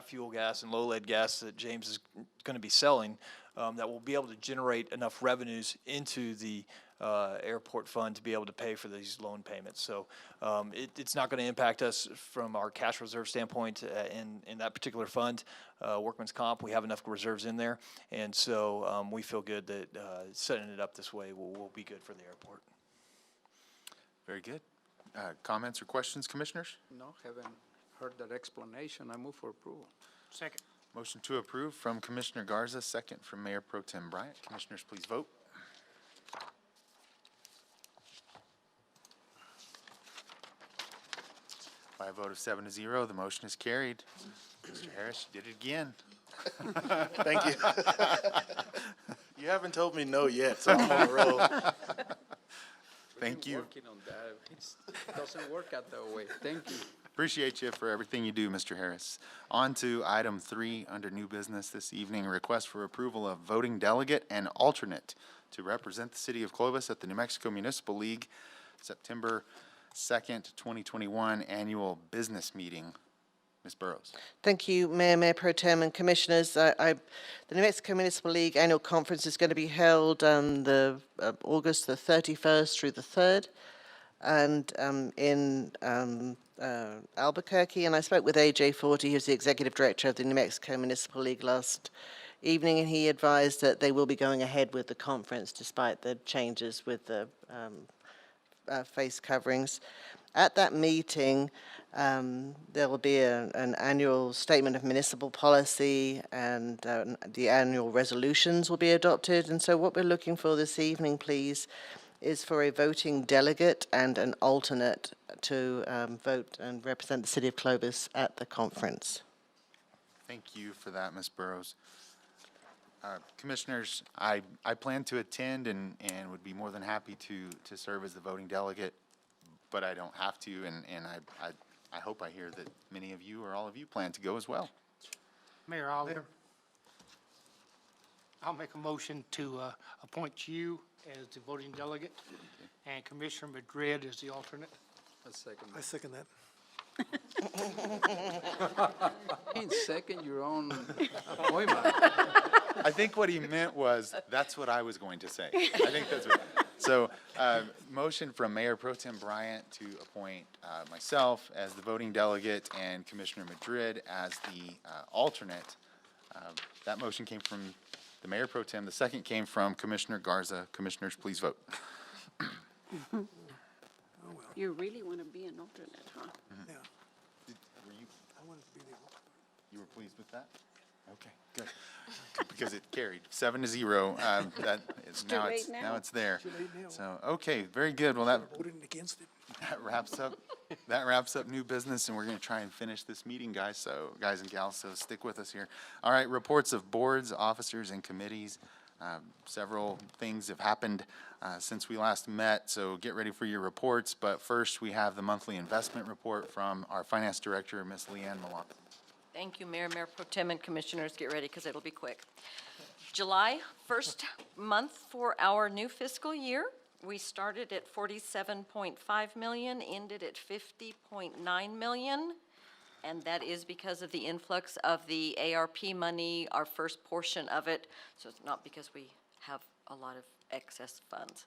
Speaker 12: fuel gas and low lead gas that James is going to be selling, that we'll be able to generate enough revenues into the airport fund to be able to pay for these loan payments. So it's not going to impact us from our cash reserve standpoint in that particular fund. Workman's Comp, we have enough reserves in there. And so we feel good that setting it up this way will be good for the airport.
Speaker 1: Very good. Comments or questions, Commissioners?
Speaker 17: No, haven't heard that explanation. I move for approval.
Speaker 4: Second.
Speaker 1: Motion to approve from Commissioner Garza, second from Mayor Pro Tem Bryant. Commissioners, please vote. By a vote of 7-0, the motion is carried. Mr. Harris, you did it again.
Speaker 2: Thank you. You haven't told me no yet, so I'm on a roll.
Speaker 1: Thank you.
Speaker 17: Working on that. It doesn't work out that way. Thank you.
Speaker 1: Appreciate you for everything you do, Mr. Harris. On to item 3 under new business this evening, a request for approval of voting delegate and alternate to represent the city of Clovis at the New Mexico Municipal League September 2nd, 2021 annual business meeting. Ms. Burrows.
Speaker 20: Thank you, Mayor Pro Tem and Commissioners. The New Mexico Municipal League Annual Conference is going to be held on August the 31st through the 3rd, and in Albuquerque. And I spoke with AJ Forty, who's the Executive Director of the New Mexico Municipal League, last evening, and he advised that they will be going ahead with the conference despite the changes with the face coverings. At that meeting, there will be an annual statement of municipal policy, and the annual resolutions will be adopted. And so what we're looking for this evening, please, is for a voting delegate and an alternate to vote and represent the city of Clovis at the conference.
Speaker 1: Thank you for that, Ms. Burrows. Commissioners, I plan to attend and would be more than happy to serve as the voting delegate, but I don't have to, and I hope I hear that many of you or all of you plan to go as well.
Speaker 4: Mayor, I'll make a motion to appoint you as the voting delegate and Commissioner Madrid as the alternate.
Speaker 7: I second that.
Speaker 17: In second, your own appointment.
Speaker 1: I think what he meant was, that's what I was going to say. I think that's what. So, motion from Mayor Pro Tem Bryant to appoint myself as the voting delegate and Commissioner Madrid as the alternate. That motion came from the Mayor Pro Tem. The second came from Commissioner Garza. Commissioners, please vote.
Speaker 9: You really want to be an alternate, huh?
Speaker 7: Yeah.
Speaker 1: Were you,
Speaker 7: I wanted to be the alternate.
Speaker 1: you were pleased with that? Okay, good. Because it carried 7-0. That is
Speaker 9: too late now.
Speaker 1: now it's there.
Speaker 7: Too late now.
Speaker 1: So, okay, very good. Well, that
Speaker 7: Voted against it.
Speaker 1: that wraps up new business, and we're going to try and finish this meeting, guys and gals, so stick with us here. All right, reports of boards, officers, and committees. Several things have happened since we last met, so get ready for your reports. But first, we have the monthly investment report from our finance director, Ms. Leanne Milan.
Speaker 11: Thank you, Mayor, Mayor Pro Tem, and Commissioners. Get ready, because it'll be quick. July, first month for our new fiscal year. We started at 47.5 million, ended at 50.9 million, and that is because of the influx of the ARP money, our first portion of it, so it's not because we have a lot of excess funds.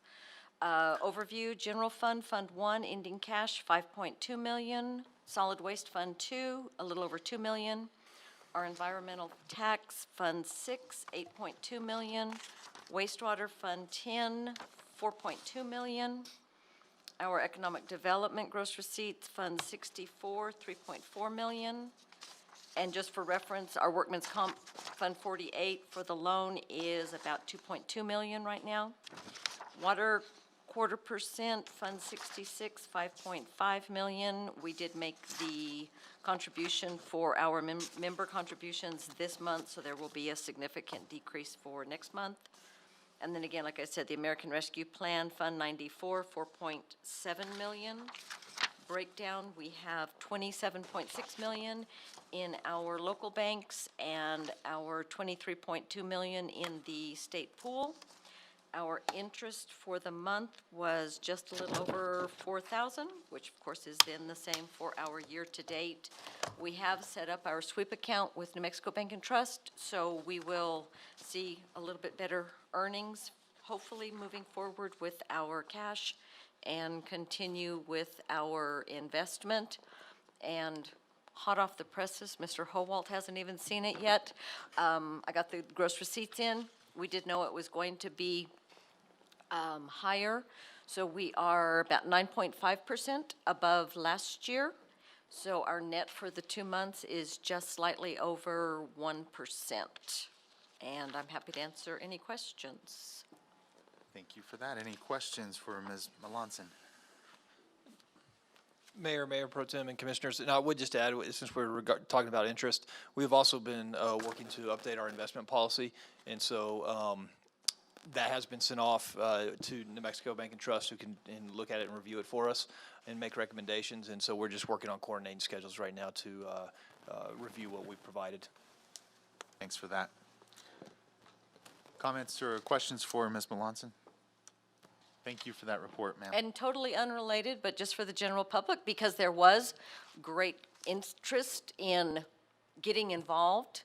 Speaker 11: Overview, General Fund, Fund 1, ending cash, 5.2 million. Solid Waste Fund 2, a little over 2 million. Our Environmental Tax Fund 6, 8.2 million. Wastewater Fund 10, 4.2 million. Our Economic Development Gross Receipts Fund 64, 3.4 million. And just for reference, our Workman's Comp Fund 48 for the loan is about 2.2 million right now. Water Quarter percent, Fund 66, 5.5 million. We did make the contribution for our member contributions this month, so there will be a significant decrease for next month. And then again, like I said, the American Rescue Plan, Fund 94, 4.7 million. Breakdown, we have 27.6 million in our local banks and our 23.2 million in the state pool. Our interest for the month was just a little over 4,000, which of course is then the same for our year-to-date. We have set up our sweep account with New Mexico Bank and Trust, so we will see a little bit better earnings, hopefully moving forward with our cash and continue with our investment. And hot off the presses, Mr. Howalt hasn't even seen it yet. I got the gross receipts in. We did know it was going to be higher, so we are about 9.5% above last year. So our net for the 2 months is just slightly over 1%. And I'm happy to answer any questions.
Speaker 1: Thank you for that. Any questions for Ms. Melanson?
Speaker 12: Mayor, Mayor Pro Tem, and Commissioners, and I would just add, since we're talking about interest, we've also been working to update our investment policy, and so that has been sent off to New Mexico Bank and Trust, who can look at it and review it for us and make recommendations, and so we're just working on coordinating schedules right now to review what we've provided.
Speaker 1: Thanks for that. Comments or questions for Ms. Melanson? Thank you for that report, ma'am.
Speaker 11: And totally unrelated, but just for the general public, because there was great interest in getting involved.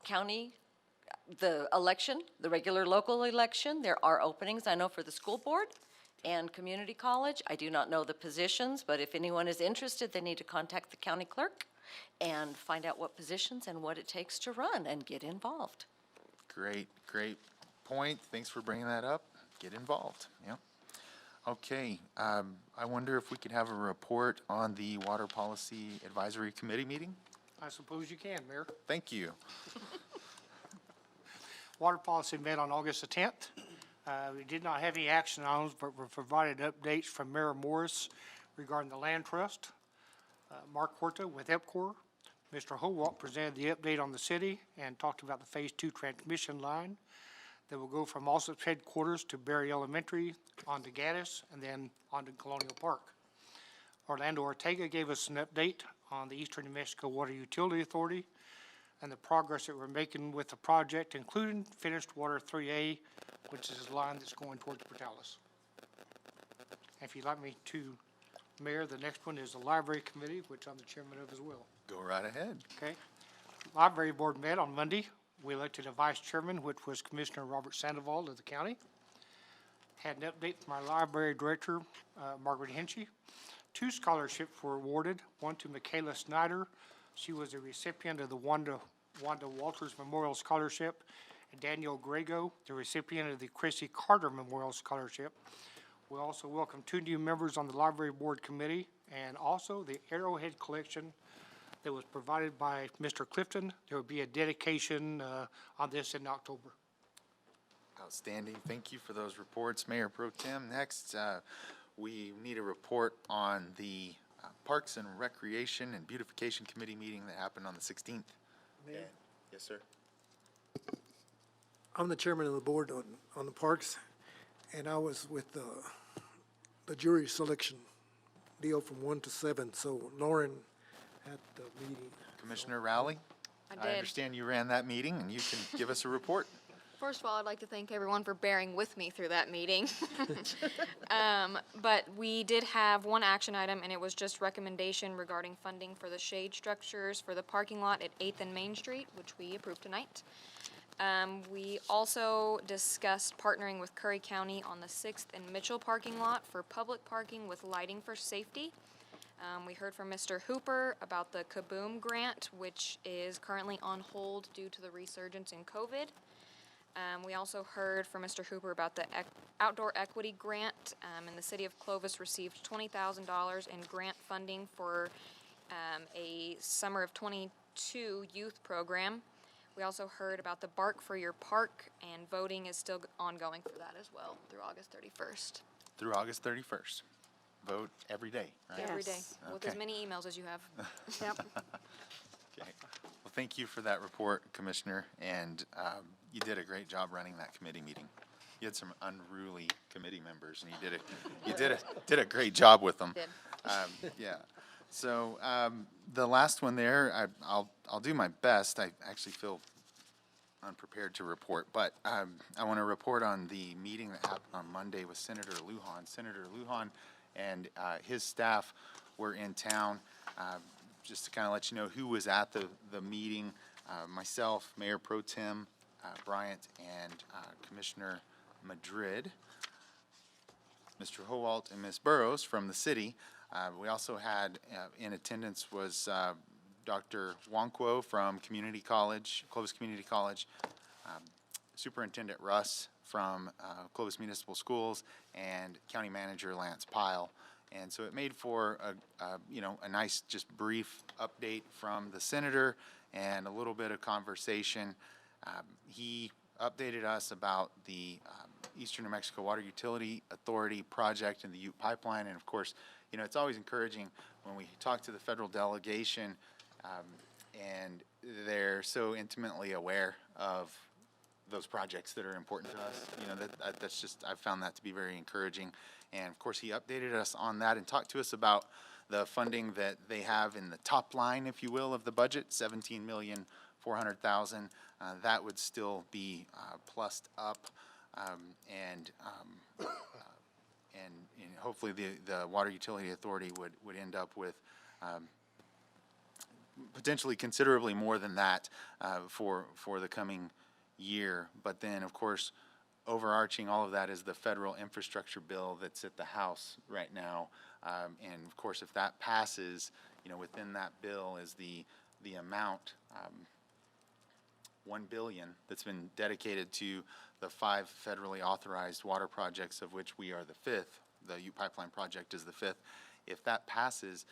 Speaker 11: County, the election, the regular local election, there are openings, I know, for the school board and community college. I do not know the positions, but if anyone is interested, they need to contact the county clerk and find out what positions and what it takes to run and get involved.
Speaker 1: Great point. Thanks for bringing that up. Get involved, yeah. Okay, I wonder if we could have a report on the Water Policy Advisory Committee meeting?
Speaker 4: I suppose you can, Mayor.
Speaker 1: Thank you.
Speaker 4: Water Policy met on August the 10th. We did not have any action items, but we provided updates from Mayor Morris regarding the land trust. Mark Horta with EPCOR. Mr. Howalt presented the update on the city and talked about the Phase 2 transmission line that will go from Alsop's headquarters to Berry Elementary, on to Gaddis, and then on to Colonial Park. Orlando Ortega gave us an update on the Eastern New Mexico Water Utility Authority and the progress that we're making with the project, including finished water 3A, which is the line that's going towards Portales. If you'd like me to, Mayor, the next one is the Library Committee, which I'm the chairman of as well.
Speaker 1: Go right ahead.
Speaker 4: Okay. Library Board met on Monday. We elected a vice chairman, which was Commissioner Robert Sandoval of the county. Had an update from our library director, Margaret Henchy. 2 scholarships were awarded, one to Michaela Snyder. She was a recipient of the Wanda Walters Memorial Scholarship, and Daniel Grego, the recipient of the Chrissy Carter Memorial Scholarship. We also welcome 2 new members on the Library Board Committee, and also the Arrowhead Collection that was provided by Mr. Clifton. There will be a dedication on this in October.
Speaker 1: Outstanding. Thank you for those reports, Mayor Pro Tem. Next, we need a report on the Parks and Recreation and Beautification Committee meeting that happened on the 16th.
Speaker 7: Mayor?
Speaker 1: Yes, sir.
Speaker 7: I'm the chairman of the board on the parks, and I was with the jury selection deal from 1 to 7, so Lauren at the meeting.
Speaker 1: Commissioner Rowley?
Speaker 10: I did.
Speaker 1: understand you ran that meeting, and you can give us a report.
Speaker 10: First of all, I'd like to thank everyone for bearing with me through that meeting. But we did have one action item, and it was just recommendation regarding funding for the shade structures for the parking lot at 8th and Main Street, which we approved tonight. We also discussed partnering with Curry County on the 6th and Mitchell parking lot for public parking with lighting for safety. We heard from Mr. Hooper about the Kaboom grant, which is currently on hold due to the resurgence in COVID. We also heard from Mr. Hooper about the Outdoor Equity Grant, and the City of Clovis received $20,000 in grant funding for a Summer of '22 youth program. We also heard about the Bark for Your Park, and voting is still ongoing for that as well through August 31st.
Speaker 1: Through August 31st. Vote every day, right?
Speaker 10: Every day, with as
Speaker 1: Okay.
Speaker 10: many emails as you have. Yep.
Speaker 1: Okay. Well, thank you for that report, Commissioner, and you did a great job running that committee meeting. You had some unruly committee members, and you did a great job with them.
Speaker 10: Did.
Speaker 1: Yeah. So the last one there, I'll do my best. I actually feel unprepared to report, but I want to report on the meeting that happened on Monday with Senator Lujan. Senator Lujan and his staff were in town. Just to kind of let you know who was at the meeting, myself, Mayor Pro Tem Bryant, and Commissioner Madrid, Mr. Howalt, and Ms. Burrows from the city. We also had in attendance was Dr. Wankwo from Community College, Clovis Community College, Superintendent Russ from Clovis Municipal Schools, and County Manager Lance Pyle. And so it made for a nice, just brief update from the senator and a little bit of conversation. He updated us about the Eastern New Mexico Water Utility Authority project and the Ute Pipeline. And of course, it's always encouraging when we talk to the federal delegation and they're so intimately aware of those projects that are important to us. That's just, I've found that to be very encouraging. And of course, he updated us on that and talked to us about the funding that they have in the top line, if you will, of the budget, $17,400,000. That would still be plussed up, and hopefully the Water Utility Authority would end up with potentially considerably more than that for the coming year. But then, of course, overarching all of that is the federal infrastructure bill that's at the House right now. And of course, if that passes, within that bill is the amount, $1 billion that's been dedicated to the 5 federally authorized water projects, of which we are the 5th. The Ute Pipeline project is the 5th. If that passes,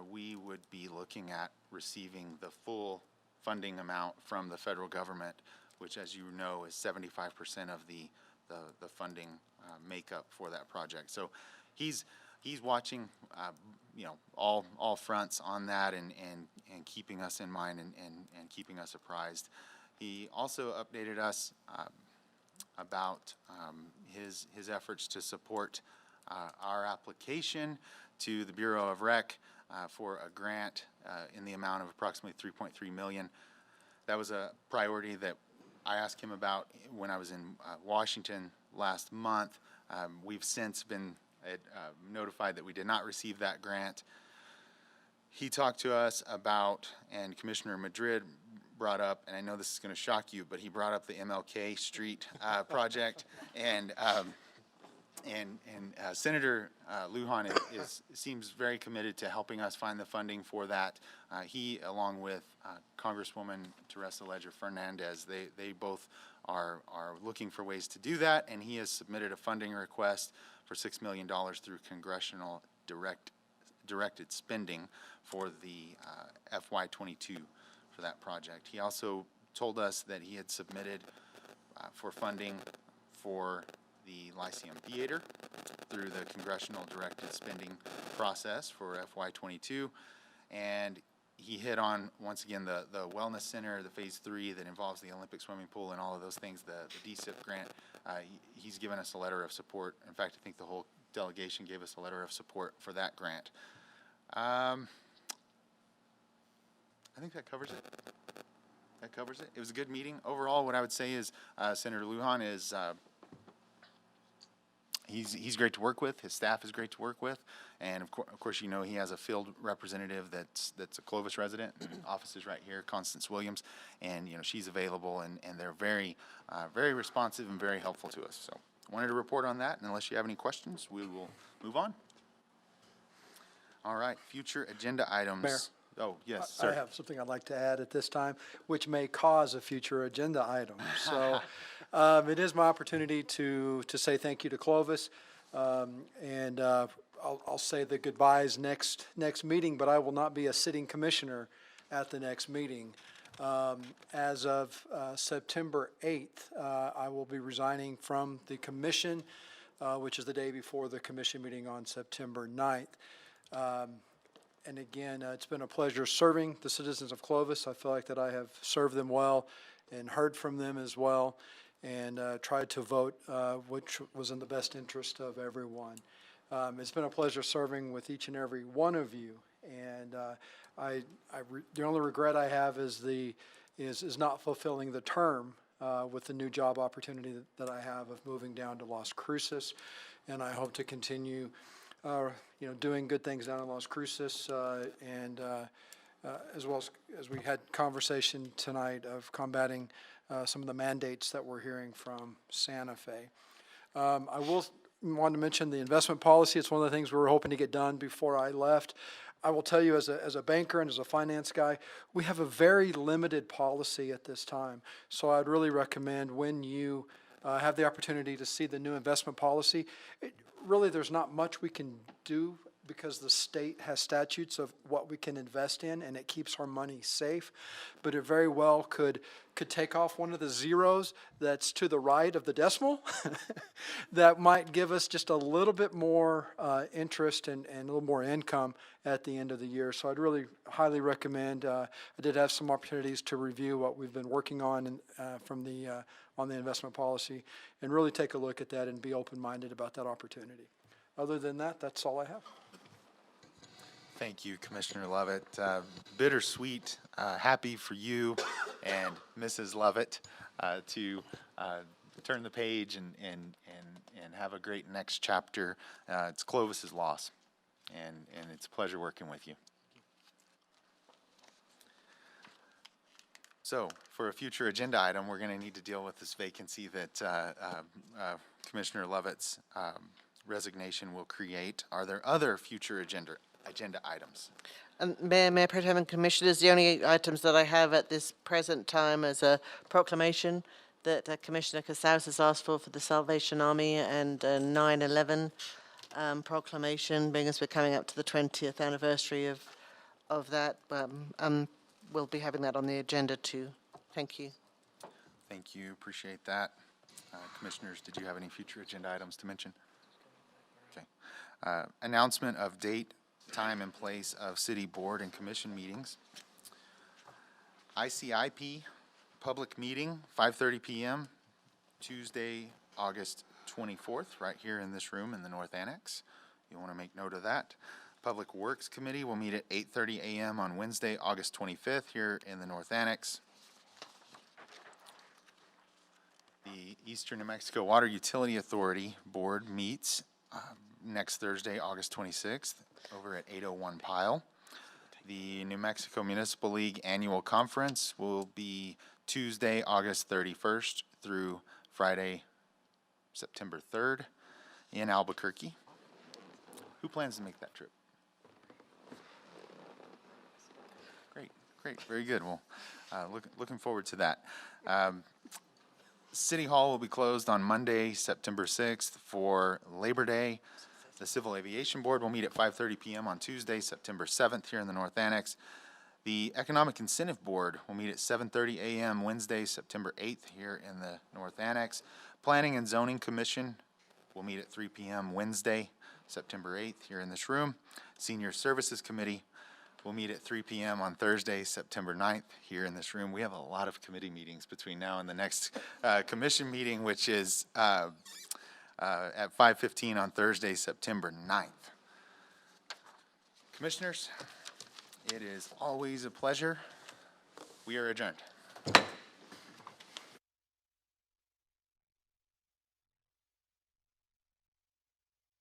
Speaker 1: we would be looking at receiving the full funding amount from the federal government, which, as you know, is 75% of the funding makeup for that project. So he's watching, all fronts on that and keeping us in mind and keeping us apprised. He also updated us about his efforts to support our application to the Bureau of Rec for a grant in the amount of approximately $3.3 million. That was a priority that I asked him about when I was in Washington last month. We've since been notified that we did not receive that grant. He talked to us about, and Commissioner Madrid brought up, and I know this is going to shock you, but he brought up the MLK Street project, and Senator Lujan seems very committed to helping us find the funding for that. He, along with Congresswoman Teresa Ledger Fernandez, they both are looking for ways to do that, and he has submitted a funding request for $6 million through congressional directed spending for the FY22 for that project. He also told us that he had submitted for funding for the Lyceum Theater through the congressional directed spending process for FY22. And he hit on, once again, the wellness center, the phase 3 that involves the Olympic swimming pool and all of those things, the DSIP grant. He's given us a letter of support. In fact, I think the whole delegation gave us a letter of support for that grant. I think that covers it. That covers it. It was a good meeting. Overall, what I would say is Senator Lujan is he's great to work with. His staff is great to work with, and of course, you know, he has a field representative that's a Clovis resident. Office is right here, Constance Williams, and you know she's available, and they're very responsive and very helpful to us. So I wanted to report on that, and unless you have any questions, we will move on. All right, future agenda items.
Speaker 5: Mayor.
Speaker 1: Oh, yes, sir.
Speaker 5: I have something I'd like to add at this time, which may cause a future agenda item. So it is my opportunity to say thank you to Clovis. And I'll say the goodbyes next meeting, but I will not be a sitting commissioner at the next meeting. As of September 8th, I will be resigning from the commission, which is the day before the commission meeting on September 9th. And again, it's been a pleasure serving the citizens of Clovis. I feel like that I have served them well and heard from them as well, and tried to vote which was in the best interest of everyone. It's been a pleasure serving with each and every one of you, and the only regret I have is not fulfilling the term with the new job opportunity that I have of moving down to Las Cruces, and I hope to continue doing good things down in Las Cruces, and as well as we had conversation tonight of combating some of the mandates that we're hearing from Santa Fe. I will want to mention the investment policy. It's one of the things we were hoping to get done before I left. I will tell you, as a banker and as a finance guy, we have a very limited policy at this time. So I'd really recommend when you have the opportunity to see the new investment policy, really there's not much we can do because the state has statutes of what we can invest in, and it keeps our money safe. But it very well could take off one of the zeros that's to the right of the decimal that might give us just a little bit more interest and a little more income at the end of the year. So I'd really highly recommend. I did have some opportunities to review what we've been working on on the investment policy, and really take a look at that and be open-minded about that opportunity. Other than that, that's all I have.
Speaker 1: Thank you, Commissioner Lovett. Bittersweet, happy for you and Mrs. Lovett to turn the page and have a great next chapter. It's Clovis's loss, and it's a pleasure working with you. So, for a future agenda item, we're going to need to deal with this vacancy that Commissioner Lovett's resignation will create. Are there other future agenda items?
Speaker 20: Mayor Pro Tem and Commissioners, the only items that I have at this present time is a proclamation that Commissioner Casals has asked for the Salvation Army, and a 9/11 proclamation, being as we're coming up to the 20th anniversary of that. We'll be having that on the agenda too. Thank you.
Speaker 1: Thank you, appreciate that. Commissioners, did you have any future agenda items to mention? Okay. Announcement of date, time, and place of city board and commission meetings. ICIP public meeting, 5:30 p.m., Tuesday, August 24th, right here in this room in the North Annex. You want to make note of that. Public Works Committee will meet at 8:30 a.m. on Wednesday, August 25th, here in the North Annex. The Eastern New Mexico Water Utility Authority Board meets next Thursday, August 26th, over at 801 Pyle. The New Mexico Municipal League Annual Conference will be Tuesday, August 31st through Friday, September 3rd in Albuquerque. Who plans to make that trip? Great, very good. Well, looking forward to that. City Hall will be closed on Monday, September 6th for Labor Day. The Civil Aviation Board will meet at 5:30 PM on Tuesday, September 7th, here in the North Annex. The Economic Incentive Board will meet at 7:30 AM Wednesday, September 8th, here in the North Annex. Planning and Zoning Commission will meet at 3 PM Wednesday, September 8th, here in this room. Senior Services Committee will meet at 3 PM on Thursday, September 9th, here in this room. We have a lot of committee meetings between now and the next commission meeting, which is at 5:15 on Thursday, September 9th. Commissioners, it is always a pleasure. We are adjourned.